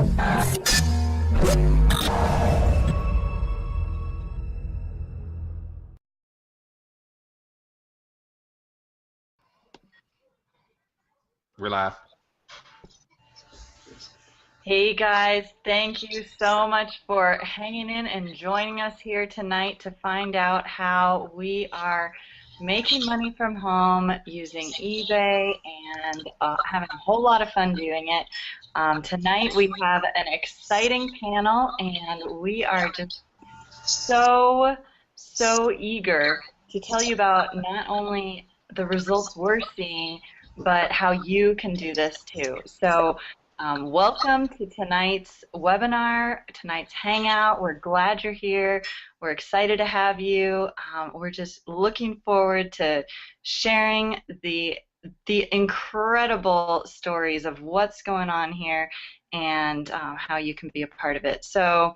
We're live. Hey guys, thank you so much for hanging in and joining us here tonight to find out how we are making money from home using eBay and having a whole lot of fun doing it. Tonight we have an exciting panel and we are just so eager to tell you about not only the results we're seeing, but how you can do this too. So welcome to tonight's webinar, tonight's Hangout. We're glad you're here. We're excited to have you. We're just looking forward to sharing the incredible stories of what's going on here and how you can be a part of it. So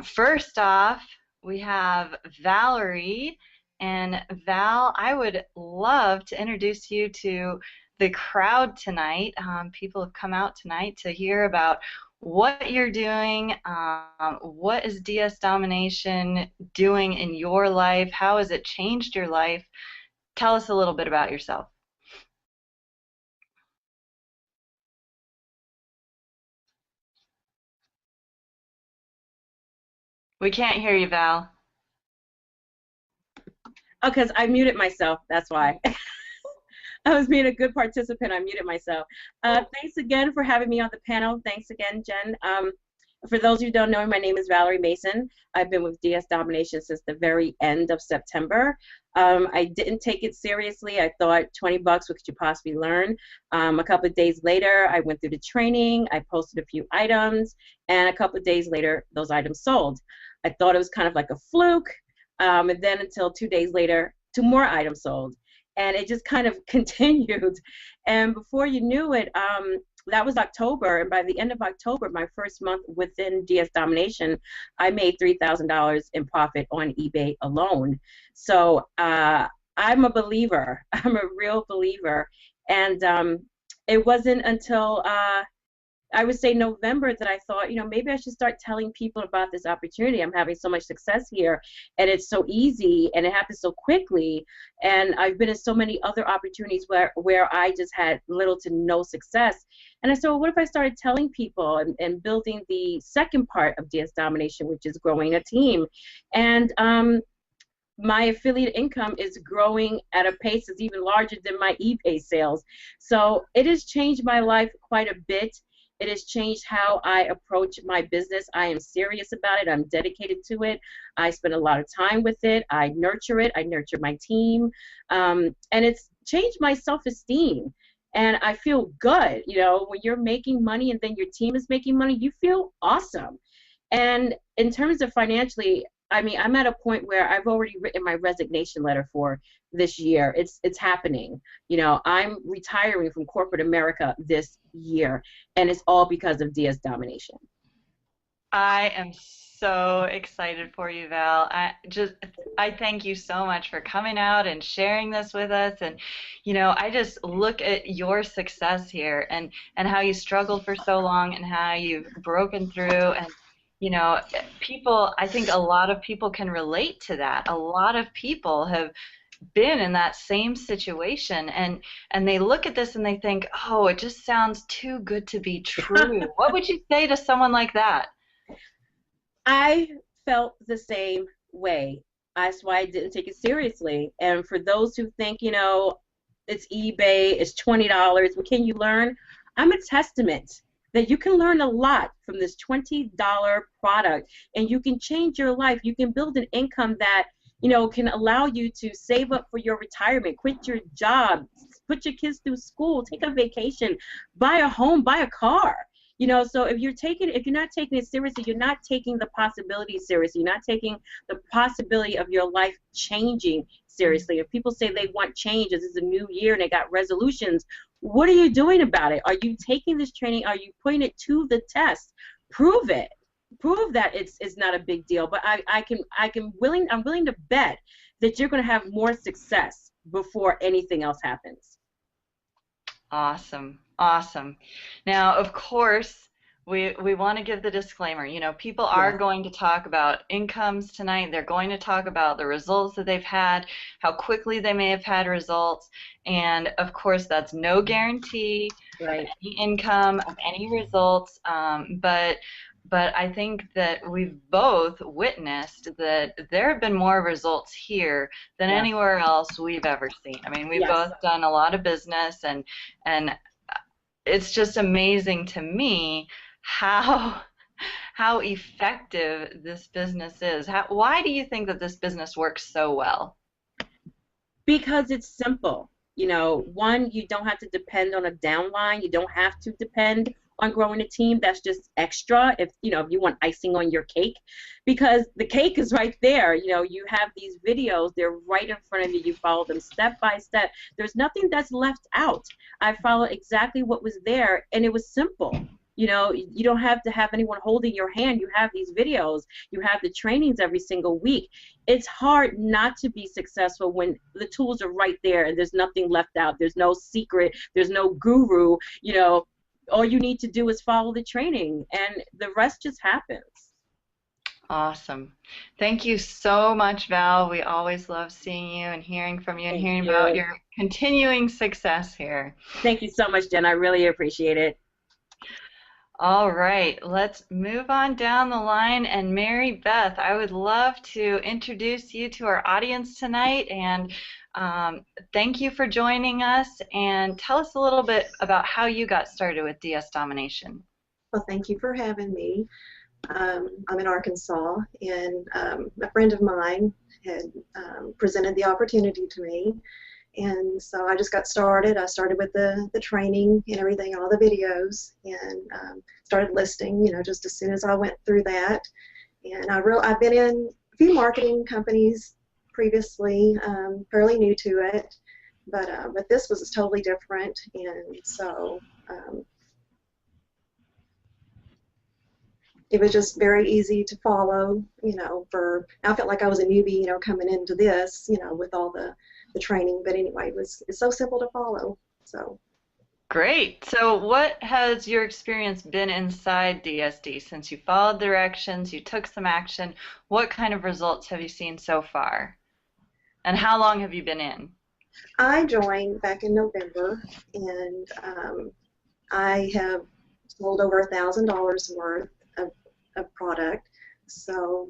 first off, we have Valerie. And Val, I would love to introduce you to the crowd tonight. People have come out tonight to hear about what you're doing, what is DS Domination doing in your life, how has it changed your life. Tell us a little bit about yourself. We can't hear you, Val. Oh, because I muted myself, that's why. I was being a good participant, I muted myself. Thanks again for having me on the panel. Thanks again, Jen. For those who don't know me, my name is Valerie Mason. I've been with DS Domination since the very end of September. I didn't take it seriously. I thought 20 bucks, what could you possibly learn? A couple of days later, I went through the training, I posted a few items, and a couple of days later, those items sold. I thought it was kind of like a fluke. And then until 2 days later, 2 more items sold. And it just kind of continued. And before you knew it, that was October. And by the end of October, my first month within DS Domination, I made $3,000 in profit on eBay alone. So I'm a believer. I'm a real believer. And it wasn't until I would say November that I thought, you know, maybe I should start telling people about this opportunity. I'm having so much success here, and it's so easy, and it happens so quickly. And I've been in so many other opportunities where I just had little to no success. And I said, well, what if I started telling people and building the second part of DS Domination, which is growing a team. And my affiliate income is growing at a pace that's even larger than my eBay sales. So it has changed my life quite a bit. It has changed how I approach my business. I am serious about it. I'm dedicated to it. I spend a lot of time with it. I nurture it. I nurture my team. And it's changed my self-esteem. And I feel good. You know, when you're making money and then your team is making money, you feel awesome. And in terms of financially, I mean, I'm at a point where I've already written my resignation letter for this year. It's happening. You know, I'm retiring from corporate America this year, and it's all because of DS Domination. I am so excited for you, Val. I thank you so much for coming out and sharing this with us. And, you know, I just look at your success here and how you struggled for so long and how you've broken through. And you know, people, I think a lot of people can relate to that. A lot of people have been in that same situation, and they look at this and they think, oh, it just sounds too good to be true. What would you say to someone like that? I felt the same way. That's why I didn't take it seriously. And for those who think, you know, it's eBay, it's $20, what can you learn? I'm a testament that you can learn a lot from this $20 product, and you can change your life. You can build an income that, you know, can allow you to save up for your retirement, quit your job, put your kids through school, take a vacation, buy a home, buy a car. You know, so if you're not taking it seriously, you're not taking the possibility seriously. You're not taking the possibility of your life changing seriously. If people say they want change, this is a new year and they got resolutions, what are you doing about it? Are you taking this training? Are you putting it to the test? Prove it. Prove that it's not a big deal. But I'm willing to bet that you're going to have more success before anything else happens. Awesome. Awesome. Now, of course, we want to give the disclaimer. You know, people are Yes, going to talk about incomes tonight. They're going to talk about the results that they've had, how quickly they may have had results, and of course, that's no guarantee of right. any income, of any results. But I think that we've both witnessed that there have been more results here than Yes, anywhere else we've ever seen. I mean, we've yes. both done a lot of business, and it's just amazing to me how how effective this business is. Why do you think that this business works so well? Because it's simple. You know, one, you don't have to depend on a downline. You don't have to depend on growing a team. That's just extra if, you know, if you want icing on your cake, because the cake is right there. You know, you have these videos, they're right in front of you. You follow them step by step. There's nothing that's left out. I followed exactly what was there, and it was simple. You know, you don't have to have anyone holding your hand. You have these videos. You have the trainings every single week. It's hard not to be successful when the tools are right there and there's nothing left out. There's no secret. There's no guru. You know, all you need to do is follow the training, and the rest just happens. Awesome. Thank you so much, Val. We always love seeing you and hearing from you and Thank hearing about you. your continuing success here. Thank you so much, Jen. I really appreciate it. All right, let's move on down the line. And Mary Beth, I would love to introduce you to our audience tonight, and thank you for joining us, and tell us a little bit about how you got started with DS Domination. Well, thank you for having me. I'm in Arkansas, and a friend of mine had presented the opportunity to me, and so I just got started. I started with the training and everything, all the videos, and started listing, you know, just as soon as I went through that. And I've been in a few marketing companies previously, fairly new to it, but this was totally different, and so it was just very easy to follow, you know, I felt like I was a newbie, you know, coming into this, you know, with all the training, but anyway, it's so simple to follow, so. Great. So what has your experience been inside DSD since you followed the directions, you took some action? What kind of results have you seen so far? And how long have you been in? I joined back in November, and I have sold over $1,000 worth of product. So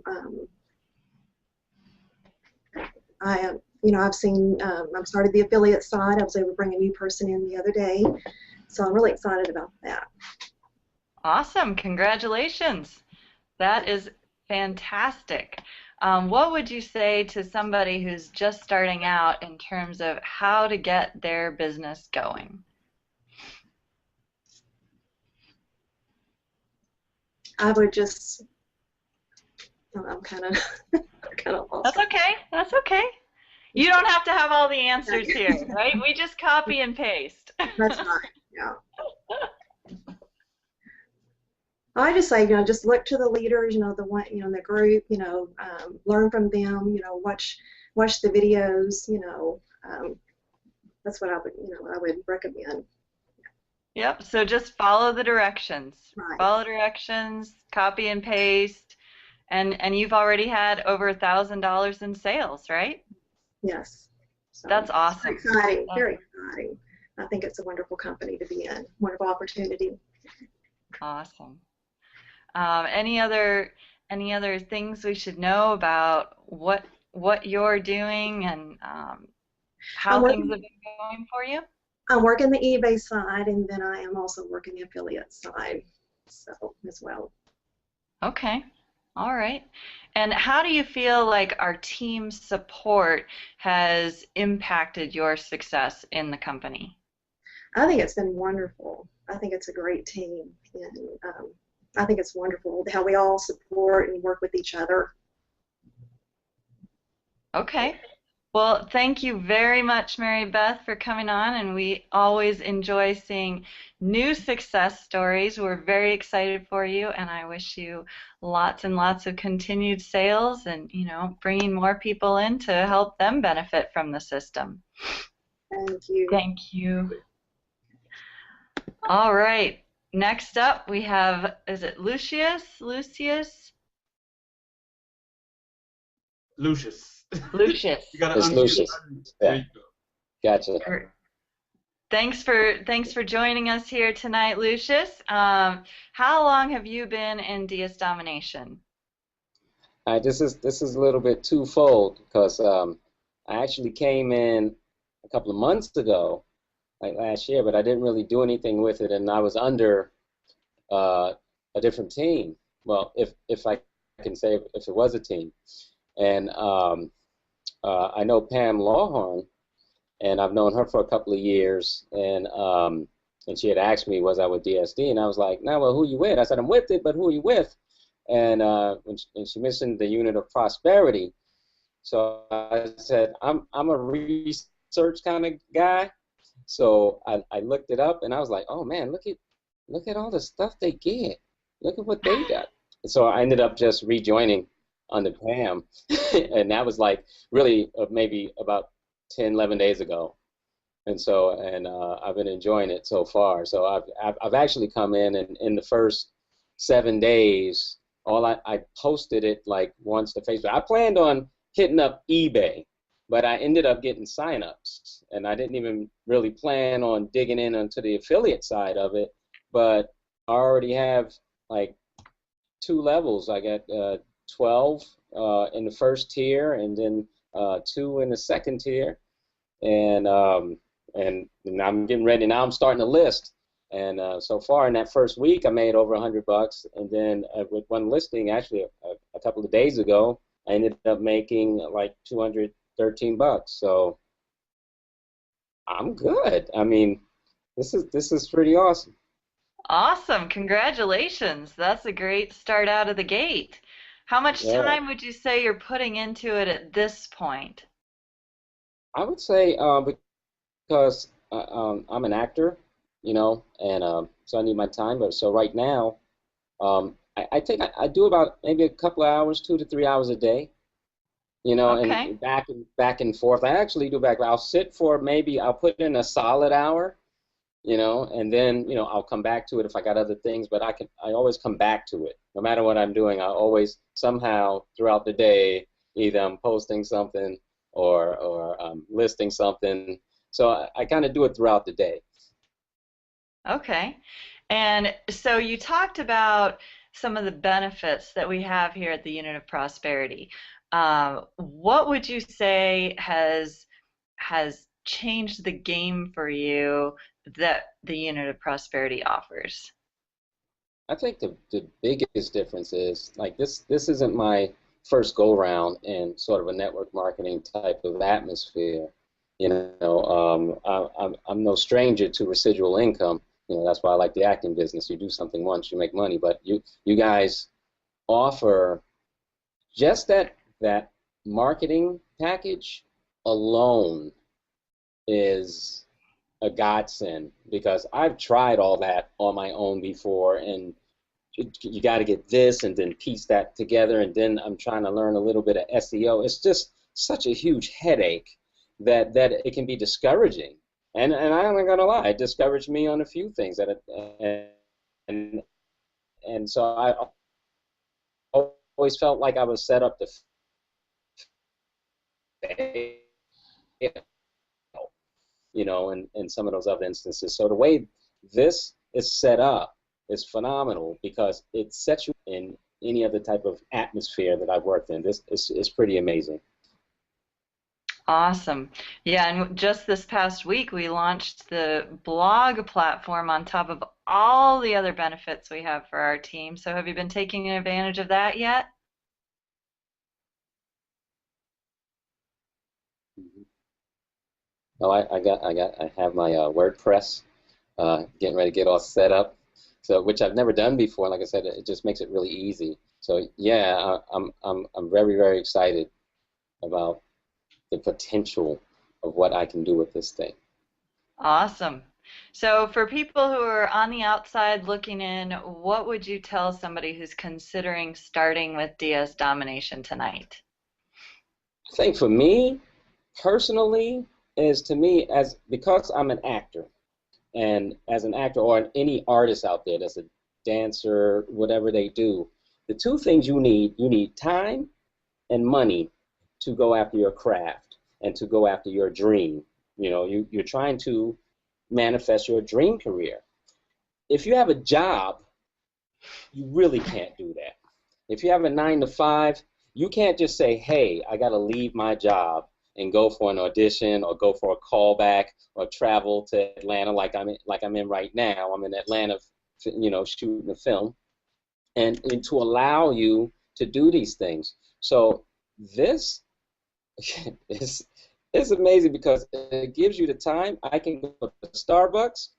I've seen, I've started the affiliate side. I was able to bring a new person in the other day, so I'm really excited about that. Awesome. Congratulations. That is fantastic. What would you say to somebody who's just starting out in terms of how to get their business going? I would just, I'm kind of lost. That's okay. That's okay. You don't have to have all the answers here, right? We just copy and paste. That's fine. Yeah. I just say, you know, just look to the leaders, you know, the one, you know, in the group, you know, learn from them, you know, watch the videos, you know. That's what I would recommend. Yep. So just follow the directions. Right. Follow directions, copy and paste, and you've already had over $1,000 in sales, right? Yes. So that's awesome. Exciting. Very exciting. I think it's a wonderful company to be in. Wonderful opportunity. Awesome. Any other things we should know about what you're doing and how things have been going for you? I'm working the eBay side, and then I am also working the affiliate side, so as well. Okay. All right. And how do you feel like our team support has impacted your success in the company? I think it's been wonderful. I think it's a great team, and I think it's wonderful how we all support and work with each other. Okay. Well, thank you very much, Mary Beth, for coming on, and we always enjoy seeing new success stories. We're very excited for you, and I wish you lots and lots of continued sales and, you know, bringing more people in to help them benefit from the system. Thank you. Thank you. All right. next up we have, is it Lucius? Lucius? Lucius. Lucius. You gotta It's unmute. Lucius. There Yeah, you go. gotcha. Thanks for joining us here tonight, Lucius. How long have you been in DS Domination? This is a little bit twofold because I actually came in a couple of months ago, like last year, but I didn't really do anything with it, and I was under a different team. Well, if I can say if it was a team, and I know Pam Lawhorn, and I've known her for a couple of years, and she had asked me, was I with DSD, and I was like, no, well, who you with? I said, I'm with it, but who are you with? And when she mentioned the unit of prosperity, so I said, I'm a research kind of guy, so I looked it up, and I was like, oh man, look at all the stuff they get. Look at what they got. So I ended up just rejoining under Pam, and that was like really maybe about 10, 11 days ago. And so, I've been enjoying it so far. So I've actually come in, and in the first 7 days, I posted it like once to Facebook. I planned on hitting up eBay, but I ended up getting signups, and I didn't even really plan on digging in onto the affiliate side of it. But I already have like 2 levels. I got 12 in the first tier, and then 2 in the second tier, and I'm getting ready now. I'm starting to list, and so far in that first week, I made over $100, and then with one listing, actually a couple of days ago, I ended up making like $213. So I'm good. I mean, this is pretty awesome. Awesome. Congratulations. That's a great start out of the gate. How much Yeah. time would you say you're putting into it at this point? I would say because I'm an actor, you know, and so I need my time. But so right now, I do about maybe a couple of hours, 2 to 3 hours a day, you know, Okay. and back and forth. I actually do back. I'll sit for maybe I'll put in a solid hour, you know, and then I'll come back to it if I got other things. But I always come back to it, no matter what I'm doing. I always somehow throughout the day either I'm posting something or I'm listing something. So I kind of do it throughout the day. Okay. And so you talked about some of the benefits that we have here at the Unit of Prosperity. What would you say has changed the game for you that the Unit of Prosperity offers? I think the biggest difference is like this isn't my first go round in sort of a network marketing type of atmosphere. You know, I'm no stranger to residual income. You know, that's why I like the acting business. You do something once, you make money. But you guys offer just that marketing package alone is a godsend because I've tried all that on my own before, and you got to get this and then piece that together, and then I'm trying to learn a little bit of SEO. It's just such a huge headache that it can be discouraging. And I'm not gonna lie, it discouraged me on a few things and so I always felt like I was set up to fail, you know, in some of those other instances. So the way this is set up is phenomenal because it sets you in any other type of atmosphere that I've worked in. This is pretty amazing. Awesome. Yeah, and just this past week we launched the blog platform on top of all the other benefits we have for our team. So have you been taking advantage of that yet? Oh, I have my WordPress getting ready to get all set up. So, which I've never done before. Like I said, it just makes it really easy. So, yeah, I'm very, very excited about the potential of what I can do with this thing. Awesome. So for people who are on the outside looking in, what would you tell somebody who's considering starting with DS Domination tonight? I think for me, personally, is to me as because I'm an actor, And as an actor or any artist out there that's a dancer, whatever they do, the two things you need time and money to go after your craft and to go after your dream. You're trying to manifest your dream career. If you have a job, you really can't do that. If you have a 9 to 5, you can't just say, hey, I got to leave my job and go for an audition or go for a callback or travel to Atlanta like I'm in right now. I'm in Atlanta, shooting a film, and to allow you to do these things. So this is amazing because it gives you the time. I can go to Starbucks.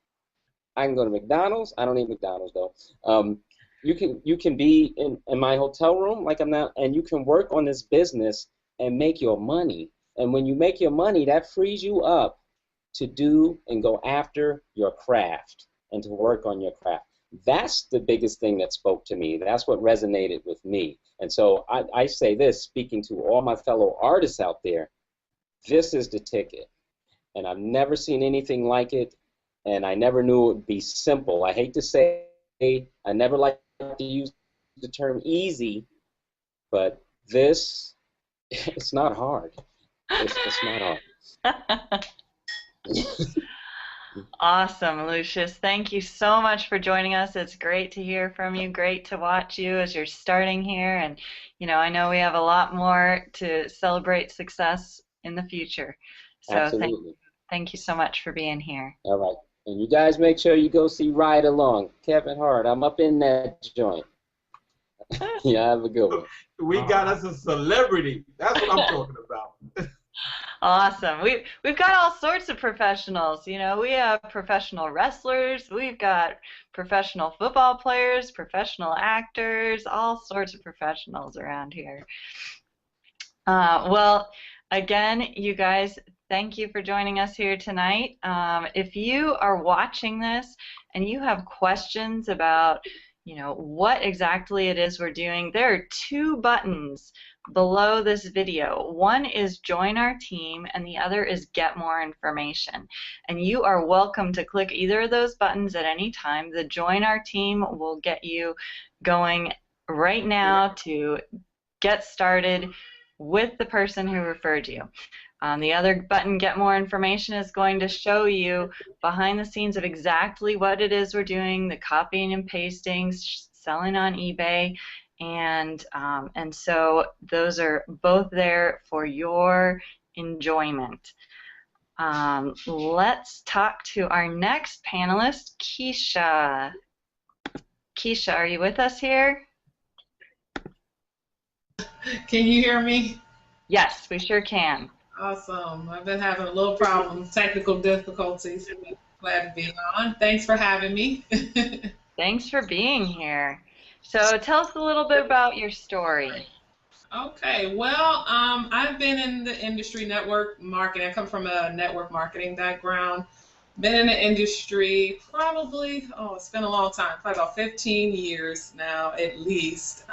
I can go to McDonald's. I don't eat McDonald's though. You can be in my hotel room like I'm now, and you can work on this business and make your money. And when you make your money, that frees you up to do and go after your craft and to work on your craft. That's the biggest thing that spoke to me. That's what resonated with me. And so I say this, speaking to all my fellow artists out there, this is the ticket. And I've never seen anything like it, and I never knew it would be simple. I hate to say, I never like to use the term easy, but this, it's not hard. It's not hard. Awesome, Lucius. Thank you so much for joining us. It's great to hear from you. Great to watch you as you're starting here. And, I know we have a lot more to celebrate success in the future. So Absolutely. thank you so much for being here. All right. And you guys make sure you go see Ride Along. Kevin Hart, I'm up in that joint. Yeah, have a good one. We got us a celebrity. That's what I'm talking about. Awesome. We've got all sorts of professionals. We have professional wrestlers, we've got professional football players, professional actors, all sorts of professionals around here. Well, again, you guys, thank you for joining us here tonight. If you are watching this and you have questions about, what exactly it is we're doing, there are 2 buttons below this video. One is join our team and the other is get more information. And you are welcome to click either of those buttons at any time. The join our team will get you going right now to get started with the person who referred you. The other button, Get More Information, is going to show you behind the scenes of exactly what it is we're doing, the copying and pasting, selling on eBay, and so those are both there for your enjoyment. Let's talk to our next panelist, Keisha. Keisha, are you with us here? Can you hear me? Yes, we sure can. Awesome. I've been having a little problems, technical difficulties. Glad to be on. Thanks for having me. Thanks for being here. So tell us a little bit about your story. Okay, well, I've been in the industry, network marketing. I come from a network marketing background. Been in the industry probably, it's been a long time, probably about 15 years now at least.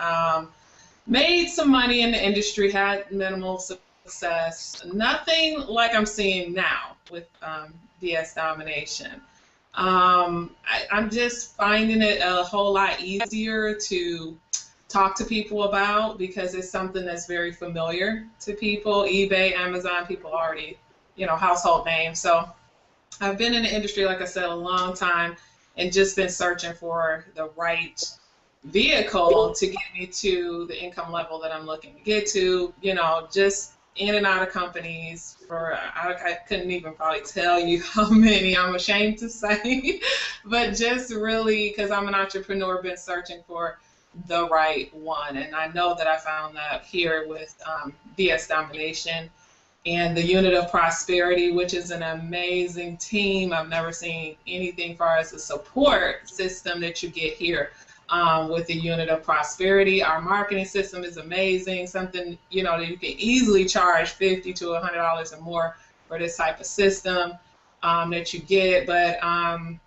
Made some money in the industry, had minimal success. Nothing like I'm seeing now with DS Domination. I'm just finding it a whole lot easier to talk to people about because it's something that's very familiar to people. eBay, Amazon, people already, household names. So I've been in the industry, like I said, a long time and just been searching for the right vehicle to get me to the income level that I'm looking to get to, just in and out of companies for, I couldn't even probably tell you how many, I'm ashamed to say, but just really, because I'm an entrepreneur, been searching for the right one. And I know that I found that here with DS Domination and the Unit of Prosperity, which is an amazing team. I've never seen anything as far as the support system that you get here. With the Unit of Prosperity. Our marketing system is amazing, something, that you can easily charge $50 to $100 or more for this type of system that you get. But I'm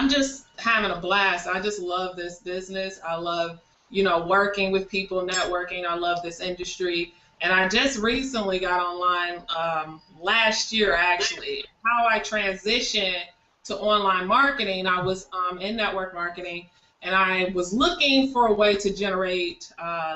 just having a blast. I just love this business. I love, working with people, networking. I love this industry. And I just recently got online last year, actually, how I transitioned to online marketing. I was in network marketing, and I was looking for a way to generate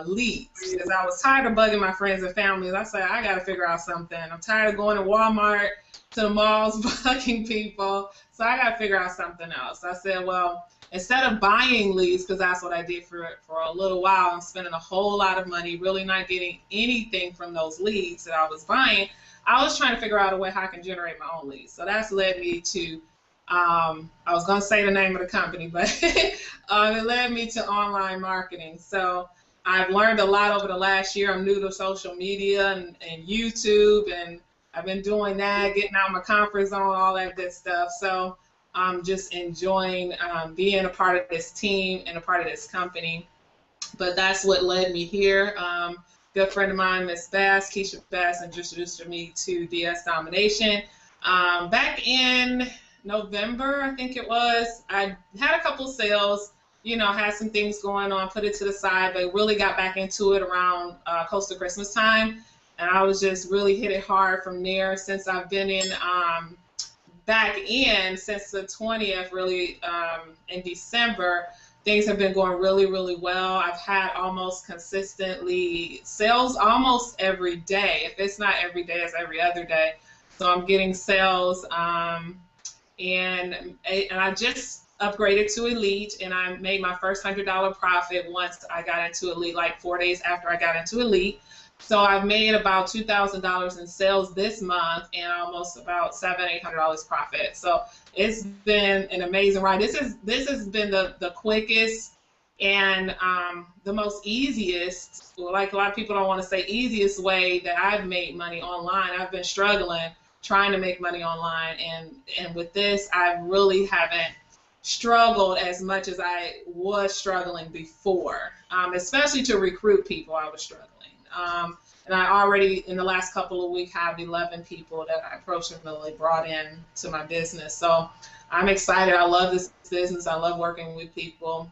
leads because I was tired of bugging my friends and family. I said, I got to figure out something. I'm tired of going to Walmart, to the malls, bugging people, so I got to figure out something else. I said, well, instead of buying leads, because that's what I did for a little while, and spending a whole lot of money, really not getting anything from those leads that I was buying, I was trying to figure out a way how I can generate my own leads. So that's led me to, I was going to say the name of the company, but it led me to online marketing. So I've learned a lot over the last year. I'm new to social media and YouTube, and I've been doing that, getting out of my comfort zone, all that good stuff. So I'm just enjoying being a part of this team and a part of this company. But that's what led me here. Good friend of mine, Miss Bass, Keisha Bass, introduced me to DS Domination. Back in November, I think it was, I had a couple sales, you know, had some things going on, put it to the side, but really got back into it around close to Christmas time. And I was just really hit it hard from there. Since I've been in back in since the 20th, really in December, things have been going really, really well. I've had almost consistently sales almost every day. If it's not every day, it's every other day. So I'm getting sales, and I just upgraded to Elite, and I made my first $100 profit once I got into Elite, like 4 days after I got into Elite. So I've made about $2,000 in sales this month, and almost about $700-800 profit. So it's been an amazing ride. This has been the quickest and the most easiest, like a lot of people don't want to say easiest way that I've made money online. I've been struggling trying to make money online, and with this, I really haven't struggled as much as I was struggling before, especially to recruit people. I was struggling. And I already, in the last couple of weeks, have 11 people that I approximately brought in to my business. So I'm excited. I love this business. I love working with people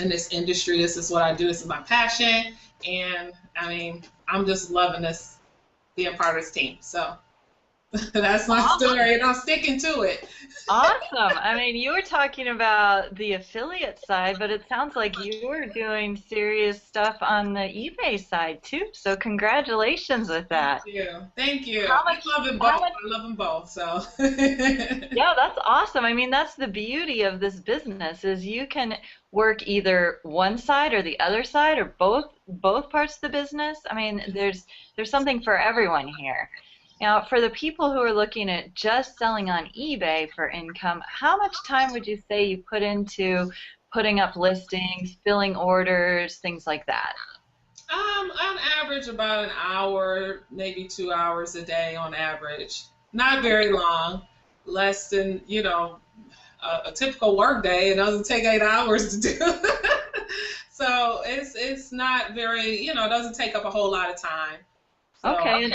in this industry. This is what I do. This is my passion. And, I mean, I'm just loving this, being part of this team. So that's my story, and I'm sticking to it. Awesome. I mean, you were talking about the affiliate side, but it sounds like you were doing serious stuff on the eBay side too. So congratulations with that. Thank you. Thank you. How much, I love them both. I love them both. So. Yeah, that's awesome. I mean, that's the beauty of this business is you can work either one side or the other side or both parts of the business. I mean, there's something for everyone here. Now, for the people who are looking at just selling on eBay for income, how much time would you say you put into putting up listings, filling orders, things like that? On average, about an hour, maybe 2 hours a day on average. Not very long, less than, you know, a typical work day. It doesn't take 8 hours to do. So it's not very, you know, it doesn't take up a whole lot of time. So, okay.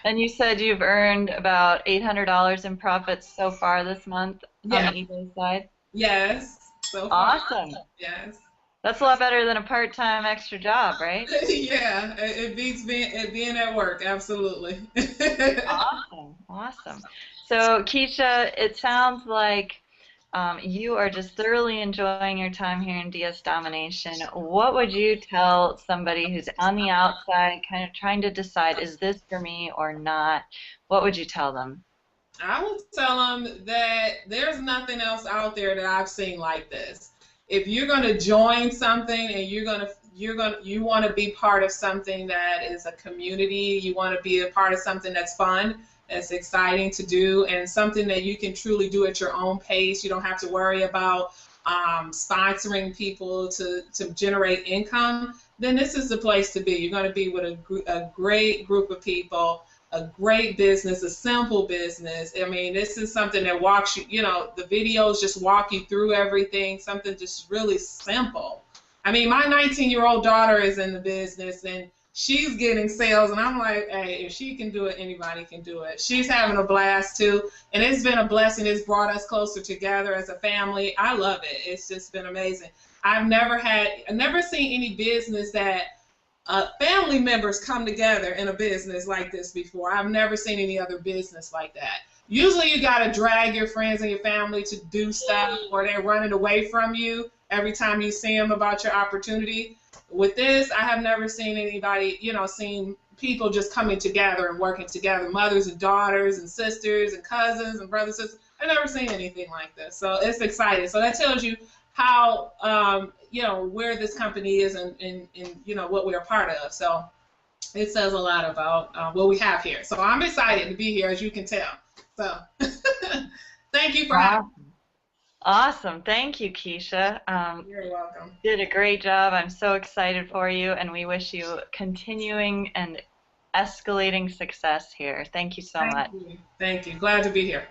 And you said you've earned about $800 in profits so far this month on the eBay side? Yes. So far. Awesome. Yes. That's a lot better than a part-time extra job, right? Yeah, it beats being at work, absolutely. Awesome. Awesome. So, Keisha, it sounds like you are just thoroughly enjoying your time here in DS Domination. What would you tell somebody who's on the outside kind of trying to decide, is this for me or not? What would you tell them? I would tell them that there's nothing else out there that I've seen like this. If you're going to join something and you want to be part of something that is a community, you want to be a part of something that's fun, that's exciting to do, and something that you can truly do at your own pace. You don't have to worry about sponsoring people to generate income, then this is the place to be. You're going to be with a great group of people, a great business, a simple business. I mean, this is something that walks you, you know, the videos just walk you through everything, something just really simple. I mean, my 19-year-old daughter is in the business, and she's getting sales, and I'm like, hey, if she can do it, anybody can do it. She's having a blast, too, and it's been a blessing. It's brought us closer together as a family. I love it. It's just been amazing. I've never seen any business that family members come together in a business like this before. I've never seen any other business like that. usually you got to drag your friends and your family to do stuff, or they're running away from you every time you see them about your opportunity. With this, I have never seen anybody, seen people just coming together and working together, mothers and daughters and sisters and cousins and brothers and sisters. I've never seen anything like this. So it's exciting. So that tells you how, where this company is and what we're a part of. So it says a lot about what we have here. So I'm excited to be here, as you can tell. So thank you for having me. Awesome. Thank you, Keisha. You're welcome. Did a great job. I'm so excited for you, and we wish you continuing and escalating success here. Thank you so much. Thank you. Glad to be here.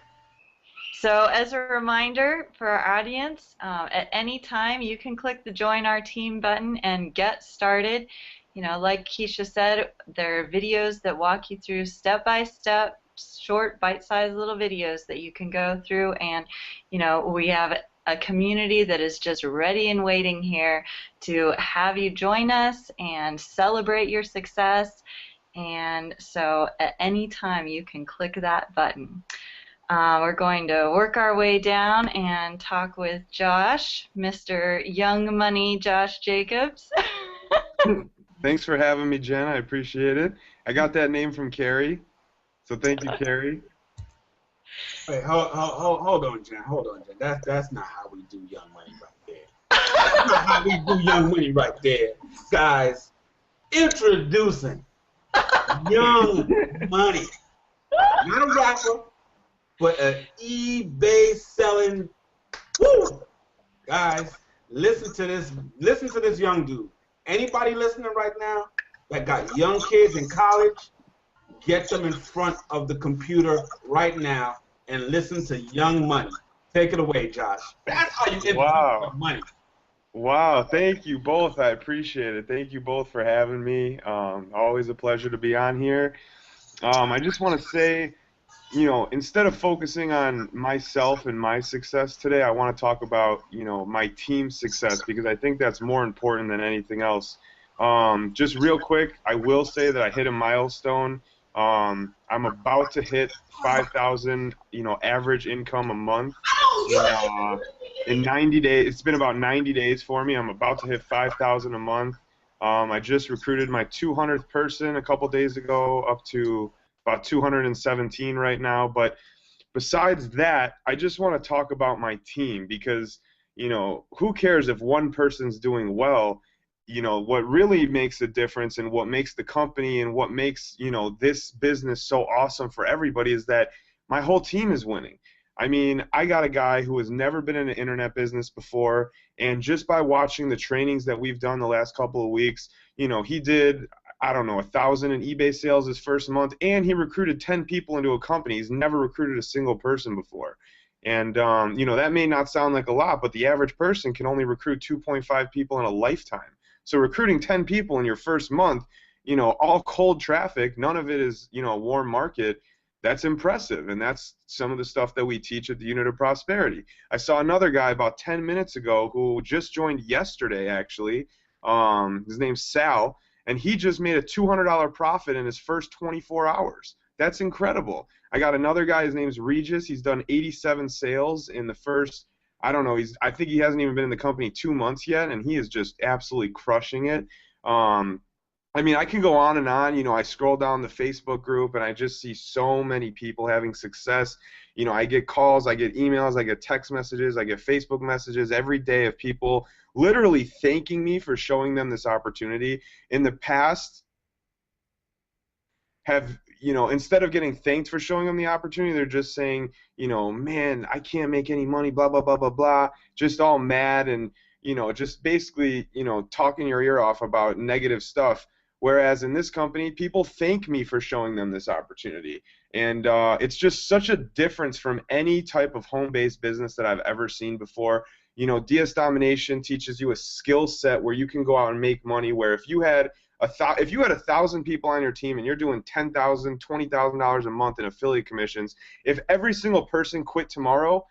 So as a reminder for our audience, at any time you can click the Join Our Team button and get started. Like Keisha said, there are videos that walk you through step-by-step, short, bite-sized little videos that you can go through, and we have a community that is just ready and waiting here to have you join us and celebrate your success. And so at any time you can click that button. We're going to work our way down and talk with Josh, Mr. Young Money Josh Jacobs. Thanks for having me, Jen. I appreciate it. I got that name from Carrie. So thank you, Carrie. Hey, hold on, Jen. Hold on, Jen. That's not how we do Young Money right there. That's not how we do Young Money right there. Guys, introducing Young Money. Not a rapper, but an eBay selling. Woo! Guys, listen to this young dude. Anybody listening right now that got young kids in college, get them in front of the computer right now and listen to Young Money. Take it away, Josh. That's how you get money. Wow, thank you both. I appreciate it. Thank you both for having me. Always a pleasure to be on here. I just want to say, instead of focusing on myself and my success today, I want to talk about, my team's success, because I think that's more important than anything else. Just real quick, I will say that I hit a milestone. I'm about to hit 5,000, average income a month. In 90 days, it's been about 90 days for me. I'm about to hit 5,000 a month. I just recruited my 200th person a couple days ago, up to about 217 right now. But besides that, I just want to talk about my team, because, who cares if one person's doing well? What really makes a difference and what makes the company and what makes, this business so awesome for everybody is that my whole team is winning. I mean, I got a guy who has never been in an internet business before, and just by watching the trainings that we've done the last couple of weeks, he did, I don't know, 1,000 in eBay sales his first month, and he recruited 10 people into a company. He's never recruited a single person before. And, that may not sound like a lot, but the average person can only recruit 2.5 people in a lifetime. So recruiting 10 people in your first month, all cold traffic, none of it is, a warm market, that's impressive. And that's some of the stuff that we teach at the Unit of Prosperity. I saw another guy about 10 minutes ago who just joined yesterday, actually. His name's Sal, and he just made a $200 profit in his first 24 hours. That's incredible. I got another guy, his name's Regis. He's done 87 sales in the first, I don't know, I think he hasn't even been in the company 2 months yet, and he is just absolutely crushing it. I mean, I can go on and on. I scroll down the Facebook group, and I just see so many people having success. I get calls, I get emails, I get text messages, I get Facebook messages every day of people literally thanking me for showing them this opportunity. In the past, instead of getting thanked for showing them the opportunity, they're just saying, man, I can't make any money, blah, blah, blah, blah, blah, just all mad and, just basically, talking your ear off about negative stuff. Whereas in this company, people thank me for showing them this opportunity. And it's just such a difference from any type of home-based business that I've ever seen before. DS Domination teaches you a skill set where you can go out and make money, where if you had 1,000 people on your team and you're doing $10,000, $20,000 a month in affiliate commissions, if every single person quit tomorrow,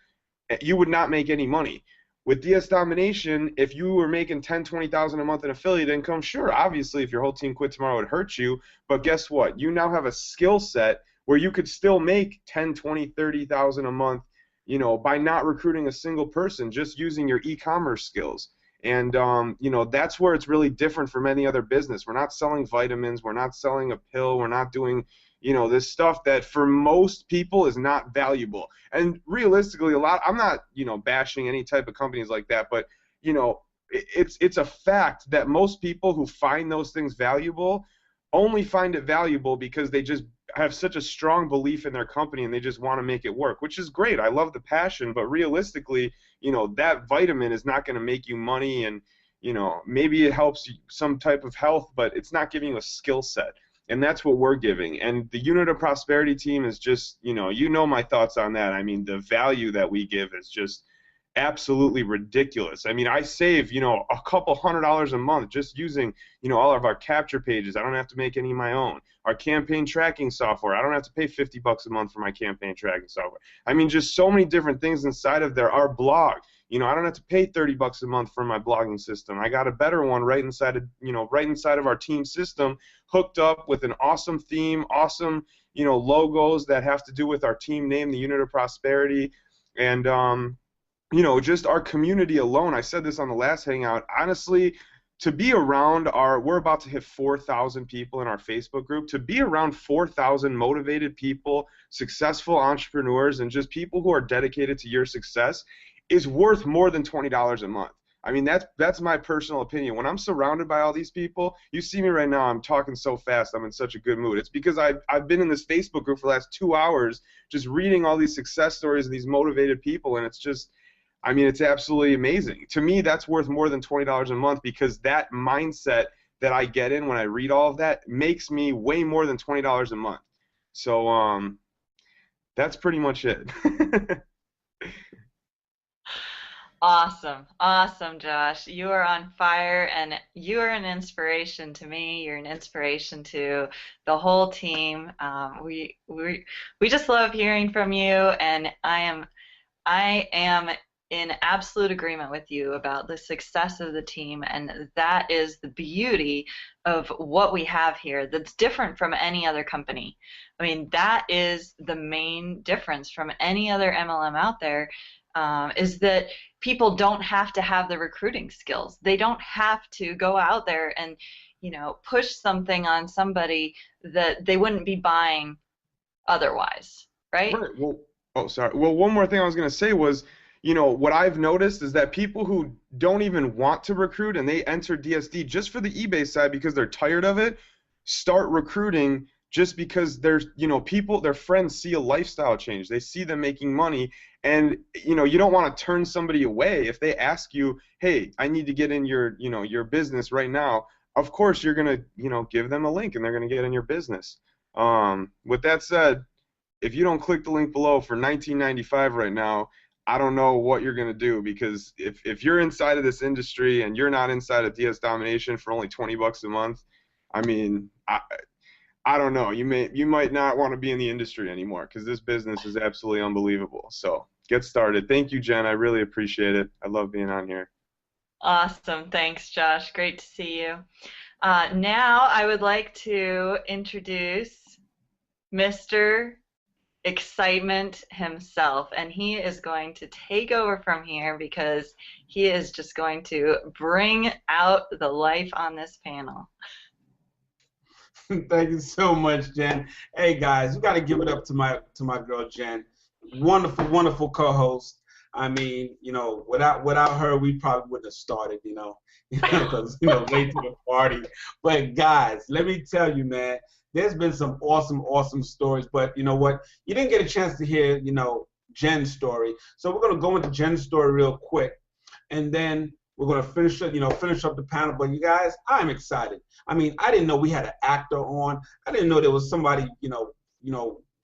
you would not make any money. With DS Domination, if you were making $10,000, $20,000 a month in affiliate income, sure, obviously if your whole team quit tomorrow, it would hurt you. But guess what? You now have a skill set where you could still make 10, 20, 30,000 a month, you know, by not recruiting a single person, just using your e-commerce skills. And, you know, that's where it's really different from any other business. We're not selling vitamins. We're not selling a pill. We're not doing, you know, this stuff that for most people is not valuable. And realistically, I'm not, you know, bashing any type of companies like that, but, you know, it's a fact that most people who find those things valuable only find it valuable because they just have such a strong belief in their company and they just want to make it work, which is great. I love the passion, but realistically, you know, that vitamin is not going to make you money, and, you know, maybe it helps you some type of health, but it's not giving you a skill set. And that's what we're giving. And the Unit of Prosperity team is just, you know my thoughts on that. I mean, the value that we give is just absolutely ridiculous. I mean, I save, you know, a couple $100s a month just using, you know, all of our capture pages. I don't have to make any of my own. Our campaign tracking software, I don't have to pay $50 a month for my campaign tracking software. I mean, just so many different things inside of there. Our blog, you know, I don't have to pay $30 a month for my blogging system. I got a better one right inside of, you know, right inside of our team system, hooked up with an awesome theme, awesome, you know, logos that have to do with our team name, the Unit of Prosperity, and you know, just our community alone. I said this on the last Hangout. Honestly, to be around we're about to hit 4,000 people in our Facebook group. To be around 4,000 motivated people, successful entrepreneurs, and just people who are dedicated to your success is worth more than $20 a month. I mean, that's my personal opinion. When I'm surrounded by all these people, you see me right now, I'm talking so fast, I'm in such a good mood. It's because I've been in this Facebook group for the last 2 hours just reading all these success stories of these motivated people, and it's just, I mean, it's absolutely amazing. To me, that's worth more than $20 a month, because that mindset that I get in when I read all of that makes me way more than $20 a month. So that's pretty much it. Awesome. Awesome, Josh. You are on fire, and you are an inspiration to me. You're an inspiration to the whole team. We just love hearing from you, and I am in absolute agreement with you about the success of the team, and that is the beauty of what we have here that's different from any other company. I mean, that is the main difference from any other MLM out there, is that people don't have to have the recruiting skills. They don't have to go out there and, you know, push something on somebody that they wouldn't be buying otherwise, right? Right. Well, oh, sorry. Well, one more thing I was going to say was, you know, what I've noticed is that people who don't even want to recruit and they enter DSD just for the eBay side because they're tired of it, start recruiting just because there's, you know, people, their friends see a lifestyle change. They see them making money, and, you know, you don't want to turn somebody away if they ask you, hey, I need to get in your, you know, your business right now. Of course, you're going to, you know, give them a link and they're going to get in your business. With that said, if you don't click the link below for $19.95 right now, I don't know what you're going to do, because if you're inside of this industry and you're not inside of DS Domination for only $20 a month, I mean, I don't know. You might not want to be in the industry anymore, because this business is absolutely unbelievable. So get started. Thank you, Jen. I really appreciate it. I love being on here. Awesome. Thanks, Josh. Great to see you. Now I would like to introduce Mr. Excitement himself, and he is going to take over from here because he is just going to bring out the life on this panel. Thank you so much, Jen. Hey guys, we got to give it up to my girl Jen. Wonderful, wonderful co-host. I mean, you know, without her, we probably wouldn't have started, you know, because, you know, late to the party. But guys, let me tell you, man, there's been some awesome stories. But you know what? You didn't get a chance to hear, you know, Jen's story. So we're gonna go into Jen's story real quick, and then we're gonna finish up the panel. But you guys, I'm excited. I mean, I didn't know we had an actor on. I didn't know there was somebody, you know,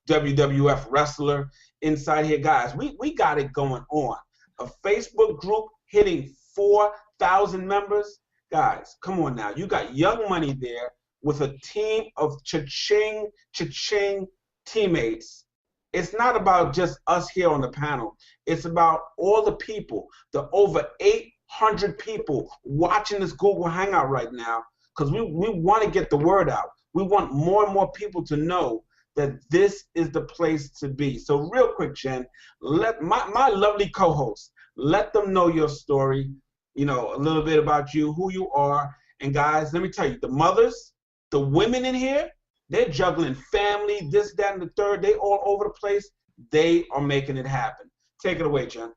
WWF wrestler inside here. Guys, we got it going on. A Facebook group hitting 4,000 members. Guys, come on now. You got Young Money there with a team of cha-ching teammates. It's not about just us here on the panel. It's about all the people, the over 800 people watching this Google Hangout right now, because we want to get the word out. We want more and more people to know that this is the place to be. So real quick, Jen, let my lovely co-host, let them know your story, you know, a little bit about you, who you are. And guys, let me tell you, the mothers, the women in here, they're juggling family, this, that, and the third. They all over the place. They are making it happen. Take it away, Jen.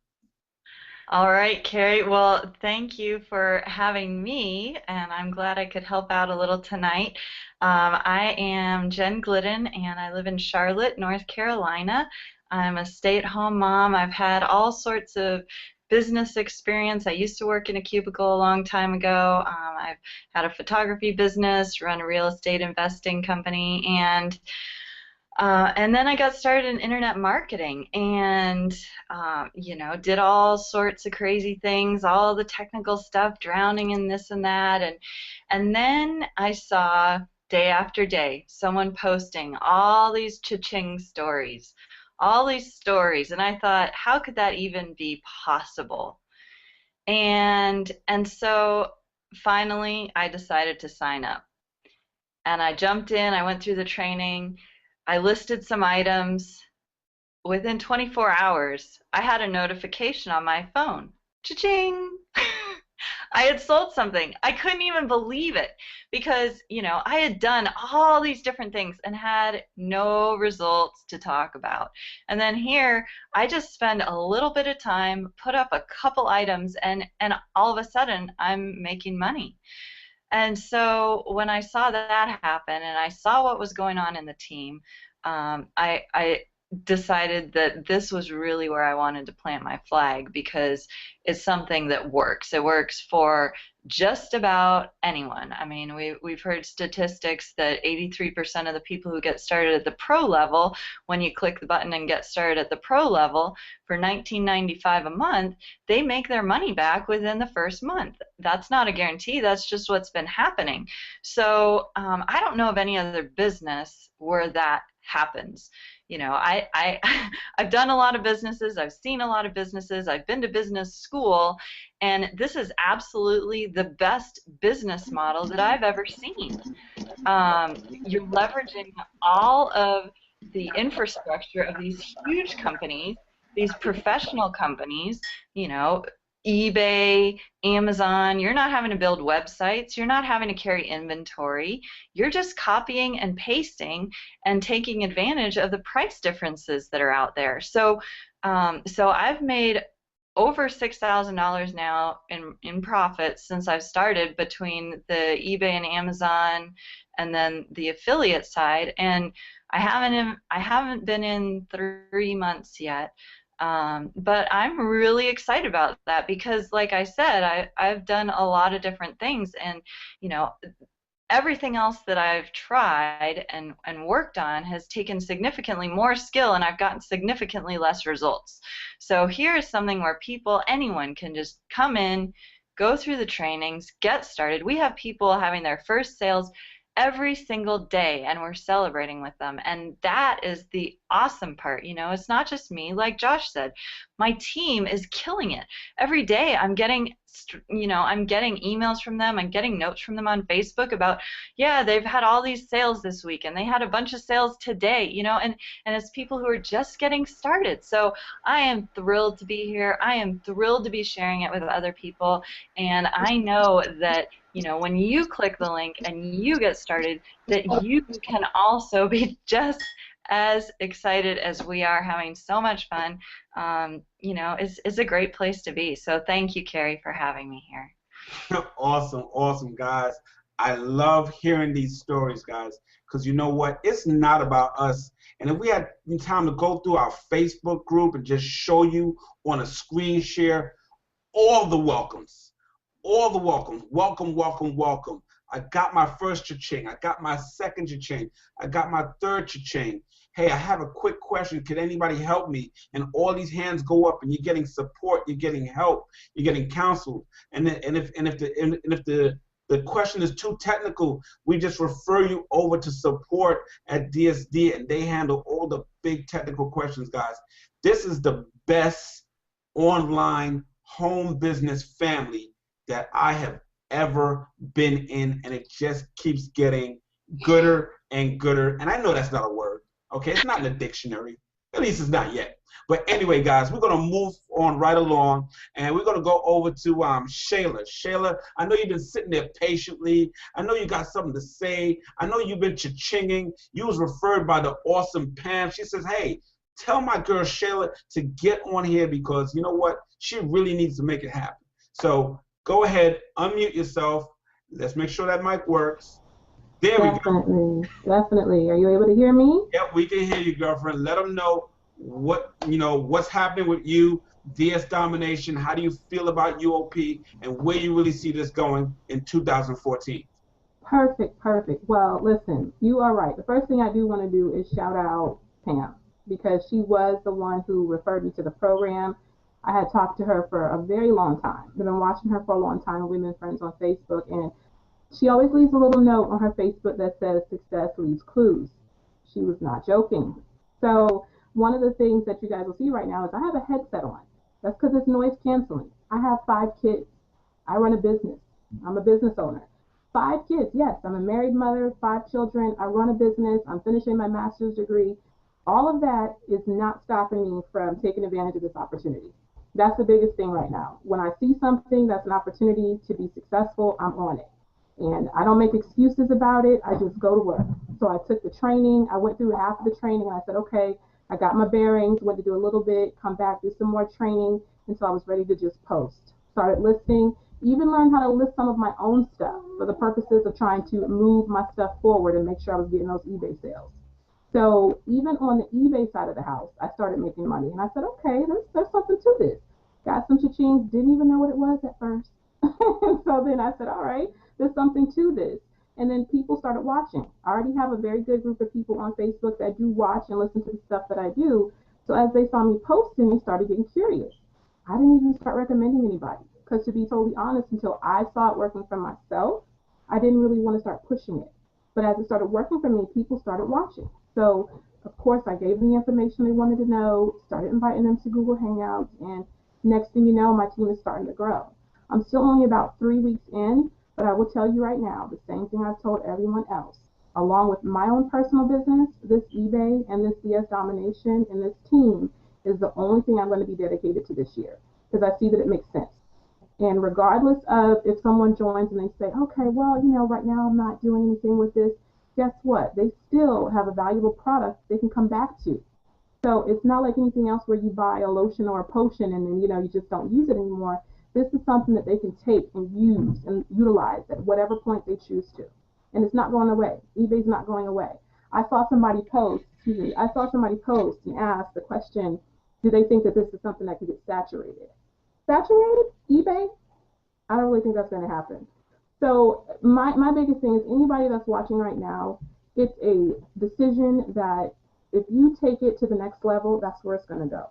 All right, Carrie. Well, thank you for having me, and I'm glad I could help out a little tonight. I am Jen Glidden, and I live in Charlotte, North Carolina. I'm a stay-at-home mom. I've had all sorts of business experience. I used to work in a cubicle a long time ago. I've had a photography business, run a real estate investing company, and then I got started in internet marketing and, you know, did all sorts of crazy things, all the technical stuff, drowning in this and that. And then I saw day after day someone posting all these cha-ching stories, all these stories. And I thought, how could that even be possible? And so finally I decided to sign up. And I jumped in, I went through the training. I listed some items. Within 24 hours, I had a notification on my phone. Cha-ching! I had sold something. I couldn't even believe it because, you know, I had done all these different things and had no results to talk about. And then here, I just spend a little bit of time, put up a couple items, and all of a sudden, I'm making money. And so when I saw that happen and I saw what was going on in the team, I decided that this was really where I wanted to plant my flag because it's something that works. It works for just about anyone. I mean, we've heard statistics that 83% of the people who get started at the pro level, when you click the button and get started at the pro level, for $19.95 a month, they make their money back within the first month. That's not a guarantee. That's just what's been happening. So I don't know of any other business where that happens. You know, I've done a lot of businesses, I've seen a lot of businesses, I've been to business school, and this is absolutely the best business model that I've ever seen. You're leveraging all of the infrastructure of these huge companies, these professional companies, you know, eBay, Amazon. You're not having to build websites. You're not having to carry inventory. You're just copying and pasting and taking advantage of the price differences that are out there. So I've made over $6,000 now in profit since I've started between the eBay and Amazon and then the affiliate side. And I haven't been in 3 months yet. But I'm really excited about that because, like I said, I've done a lot of different things, and you know, everything else that I've tried and worked on has taken significantly more skill, and I've gotten significantly less results. So here's something where anyone can just come in, go through the trainings, get started. We have people having their first sales every single day, and we're celebrating with them, and that is the awesome part. You know, it's not just me. Like Josh said, my team is killing it. Every day I'm getting emails from them, I'm getting notes from them on Facebook about, yeah, they've had all these sales this week and they had a bunch of sales today, you know, and it's people who are just getting started. So I am thrilled to be here. I am thrilled to be sharing it with other people, and I know that, you know, when you click the link and you get started, that you can also be just as excited as we are, having so much fun. You know, it's a great place to be. So thank you, Carrie, for having me here. Awesome, guys. I love hearing these stories, guys, because you know what? It's not about us. And if we had time to go through our Facebook group and just show you on a screen share all the welcomes. All the welcomes. Welcome. I got my first cha-ching. I got my second cha-ching. I got my third cha-ching. Hey, I have a quick question. Can anybody help me? And all these hands go up, and you're getting support. You're getting help. You're getting counsel. And if the question is too technical, we just refer you over to support at DSD, and they handle all the big technical questions, guys. This is the best online home business family that I have ever been in, and it just keeps getting gooder and gooder. And I know that's not a word. Okay, it's not in the dictionary. At least it's not yet. But anyway, guys, we're going to move on right along, and we're going to go over to Shayla. Shayla, I know you've been sitting there patiently. I know you got something to say. I know you've been cha-chinging. You was referred by the awesome Pam. She says, hey, tell my girl Shayla to get on here because you know what? She really needs to make it happen. So go ahead, unmute yourself. Let's make sure that mic works. There we go. Definitely. Are you able to hear me? Yep, we can hear you, girlfriend. Let them know what's happening with you, DS Domination. How do you feel about UOP, and where you really see this going in 2014? Perfect. Well, listen, you are right. The first thing I do want to do is shout out Pam because she was the one who referred me to the program. I had talked to her for a very long time. I've been watching her for a long time. We've been friends on Facebook, and she always leaves a little note on her Facebook that says success leaves clues. She was not joking. So one of the things that you guys will see right now is I have a headset on. That's because it's noise canceling. I have 5 kids. I run a business. I'm a business owner. 5 kids, yes. I'm a married mother, 5 children. I run a business. I'm finishing my master's degree. All of that is not stopping me from taking advantage of this opportunity. That's the biggest thing right now. When I see something that's an opportunity to be successful, I'm on it. And I don't make excuses about it. I just go to work. So I took the training. I went through half of the training. And I said, okay, I got my bearings, went to do a little bit, come back, do some more training until I was ready to just post. Started listing, even learned how to list some of my own stuff for the purposes of trying to move my stuff forward and make sure I was getting those eBay sales. So even on the eBay side of the house, I started making money. And I said, okay, there's something to this. Got some cha-chings, didn't even know what it was at first. So then I said, all right, there's something to this. And then people started watching. I already have a very good group of people on Facebook that do watch and listen to the stuff that I do. So as they saw me posting, they started getting curious. I didn't even start recommending anybody because to be totally honest, until I saw it working for myself, I didn't really want to start pushing it. But as it started working for me, people started watching. So of course I gave them the information they wanted to know, started inviting them to Google Hangouts, and next thing you know, my team is starting to grow. I'm still only about 3 weeks in, but I will tell you right now, the same thing I've told everyone else. Along with my own personal business, this eBay and this DS Domination and this team is the only thing I'm going to be dedicated to this year because I see that it makes sense. And regardless of if someone joins and they say, okay, well, right now I'm not doing anything with this, guess what? They still have a valuable product they can come back to. So it's not like anything else where you buy a lotion or a potion and then, you just don't use it anymore. This is something that they can take and use and utilize at whatever point they choose to. And it's not going away. eBay's not going away. I saw somebody post and ask the question, do they think that this is something that could get saturated? Saturated? eBay? I don't really think that's going to happen. So my biggest thing is anybody that's watching right now, it's a decision that if you take it to the next level, that's where it's going to go.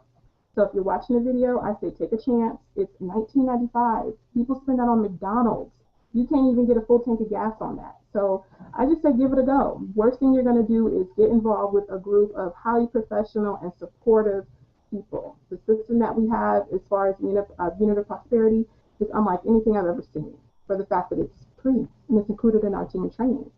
So if you're watching the video, I say take a chance. It's $19.95. People spend that on McDonald's. You can't even get a full tank of gas on that. So I just say give it a go. Worst thing you're going to do is get involved with a group of highly professional and supportive people. The system that we have as far as unit of prosperity is unlike anything I've ever seen for the fact that it's free and it's included in our team training.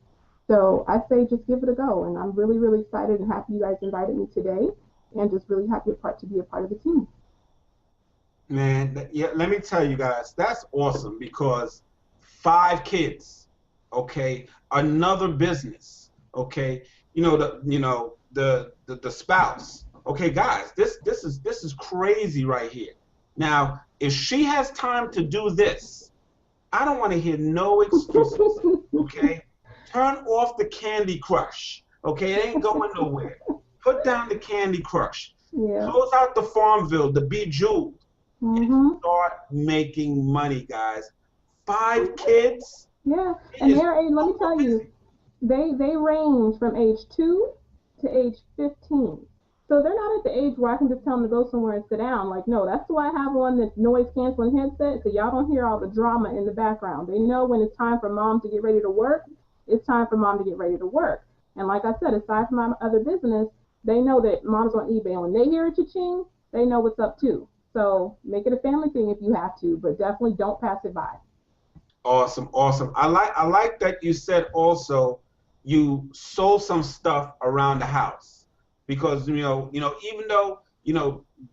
So I say just give it a go. And I'm really, really excited and happy you guys invited me today. And just really happy to be a part of the team. Man, yeah, let me tell you guys, that's awesome because 5 kids, okay, another business, okay, the spouse, okay, guys, this is crazy right here. Now, if she has time to do this, I don't want to hear no excuses, okay? Turn off the Candy Crush, okay? It ain't going nowhere. Put down the Candy Crush. Yeah. Close out the Farmville, the Bejeweled. And start making money, guys. 5 kids. Yeah, and they're let me tell you, they range from age 2 to age 15. So they're not at the age where I can just tell them to go somewhere and sit down. Like, no, that's why I have on the noise canceling headset so y'all don't hear all the drama in the background. They know when it's time for mom to get ready to work, it's time for mom to get ready to work. And like I said, aside from my other business, they know that mom's on eBay. When they hear a cha-ching, they know what's up too. So make it a family thing if you have to, but definitely don't pass it by. Awesome, awesome. I like that you said also you sold some stuff around the house. because even though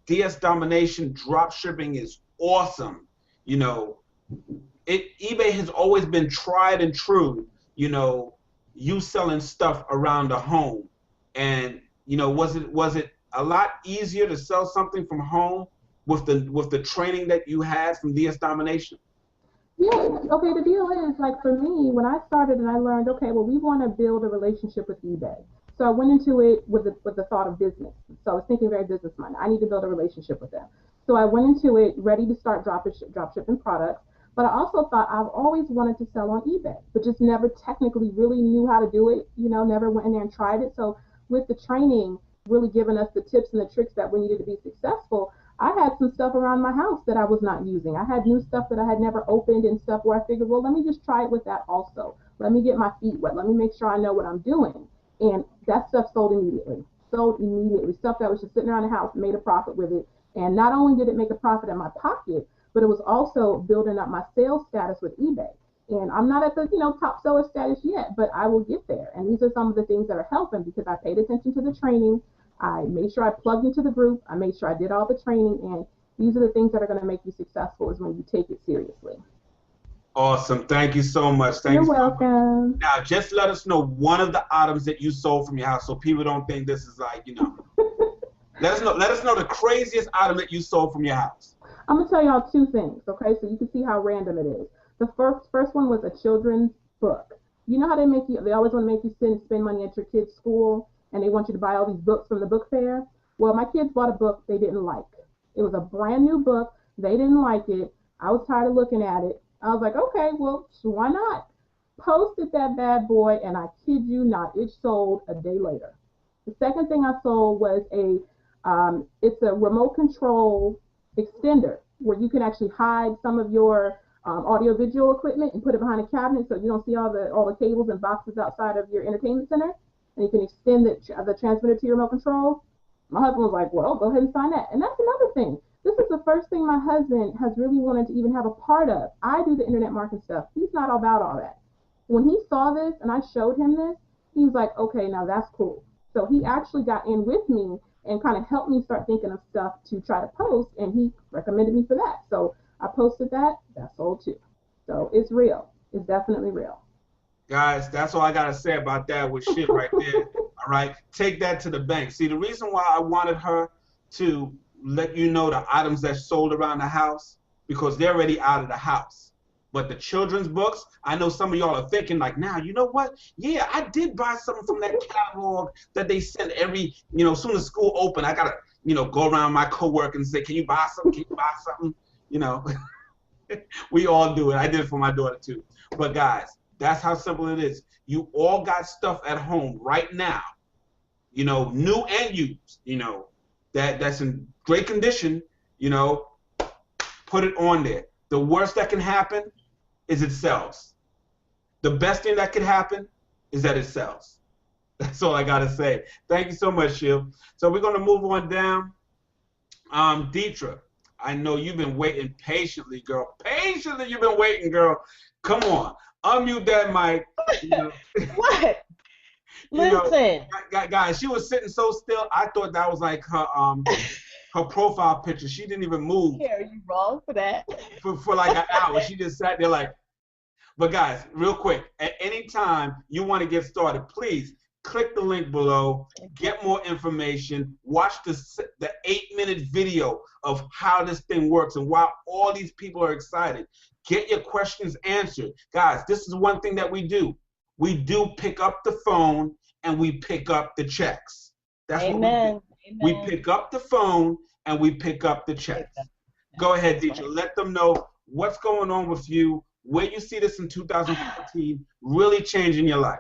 DS Domination drop shipping is awesome, eBay has always been tried and true. You selling stuff around the home, and was it a lot easier to sell something from home with the training that you had from DS Domination? Yeah, okay, the deal is, like, for me, when I started and I learned, okay, well, we want to build a relationship with eBay. So I went into it with the thought of business. So I was thinking very business-minded. I need to build a relationship with them. So I went into it ready to start drop shipping products. But I also thought I've always wanted to sell on eBay, but just never technically really knew how to do it, never went in there and tried it. So with the training really giving us the tips and the tricks that we needed to be successful, I had some stuff around my house that I was not using. I had new stuff that I had never opened and stuff where I figured, well, let me just try it with that also. Let me get my feet wet. Let me make sure I know what I'm doing. And that stuff sold immediately. Stuff that was just sitting around the house, made a profit with it. And not only did it make a profit in my pocket, but it was also building up my sales status with eBay. And I'm not at the top seller status yet, but I will get there. And these are some of the things that are helping because I paid attention to the training. I made sure I plugged into the group. I made sure I did all the training. And these are the things that are going to make you successful is when you take it seriously. Awesome. Thank you so much. You're welcome. Now, just let us know one of the items that you sold from your house so people don't think this is like, Let us know the craziest item that you sold from your house. I'm going to tell y'all two things, okay, so you can see how random it is. The first one was a children's book. You know how they always want to make you spend money at your kids' school, and they want you to buy all these books from the book fair? Well, my kids bought a book they didn't like. It was a brand new book. They didn't like it. I was tired of looking at it. I was like, okay, well, why not? Posted that bad boy, and I kid you not, it sold a day later. The second thing I sold was it's a remote control extender where you can actually hide some of your audio-visual equipment and put it behind a cabinet so you don't see all the cables and boxes outside of your entertainment center, and you can extend the transmitter to your remote control. My husband was like, well, go ahead and sign that. And that's another thing. This is the first thing my husband has really wanted to even have a part of. I do the internet marketing stuff. He's not about all that. When he saw this and I showed him this, he was like, okay, now that's cool. So he actually got in with me and kind of helped me start thinking of stuff to try to post, and he recommended me for that. So I posted that sold too. So it's real. It's definitely real. Guys, that's all I got to say about that with shit right there. All right? Take that to the bank. See, the reason why I wanted her to let you know the items that sold around the house, because they're already out of the house. But the children's books, I know some of y'all are thinking like, now, you know what? Yeah, I did buy something from that catalog that they sent every, as soon as school opened, I got to, go around my coworker and say, can you buy something? Can you buy something? We all do it. I did it for my daughter too. But guys, that's how simple it is. You all got stuff at home right now, new and used, that's in great condition, put it on there. The worst that can happen is it sells. The best thing that could happen is that it sells. That's all I got to say. Thank you so much, Shiv. So we're going to move on down. Deetra, I know you've been waiting patiently, girl. Patiently you've been waiting, girl. Come on. Unmute that mic. What? Listen. Guys, she was sitting so still, I thought that was like her profile picture. She didn't even move. Yeah, are you wrong for that? For like an hour. She just sat there like. But guys, real quick, at any time you want to get started, please click the link below, get more information, watch the 8-minute video of how this thing works and why all these people are excited. Get your questions answered. Guys, this is one thing that we do. We do pick up the phone and we pick up the checks. That's what we do. We pick up the phone and we pick up the checks. Go ahead, Deetra. Let them know what's going on with you, where you see this in 2014 really changing your life.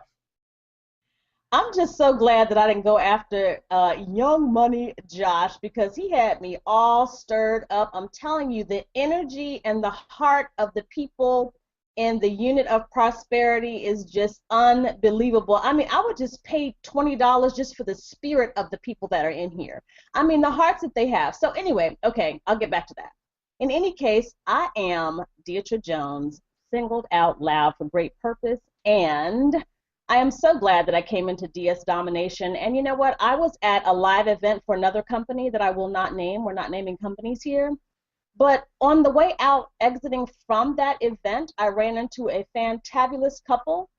I'm just so glad that I didn't go after Young Money Josh, because he had me all stirred up. I'm telling you, the energy and the heart of the people in the unit of prosperity is just unbelievable. I mean, I would just pay $20 just for the spirit of the people that are in here. I mean, the hearts that they have. So anyway, okay, I'll get back to that. In any case, I am Deetra Jones, singled out loud for great purpose, and I am so glad that I came into DS Domination. And you know what? I was at a live event for another company that I will not name. We're not naming companies here. But on the way out, exiting from that event, I ran into a fantabulous couple,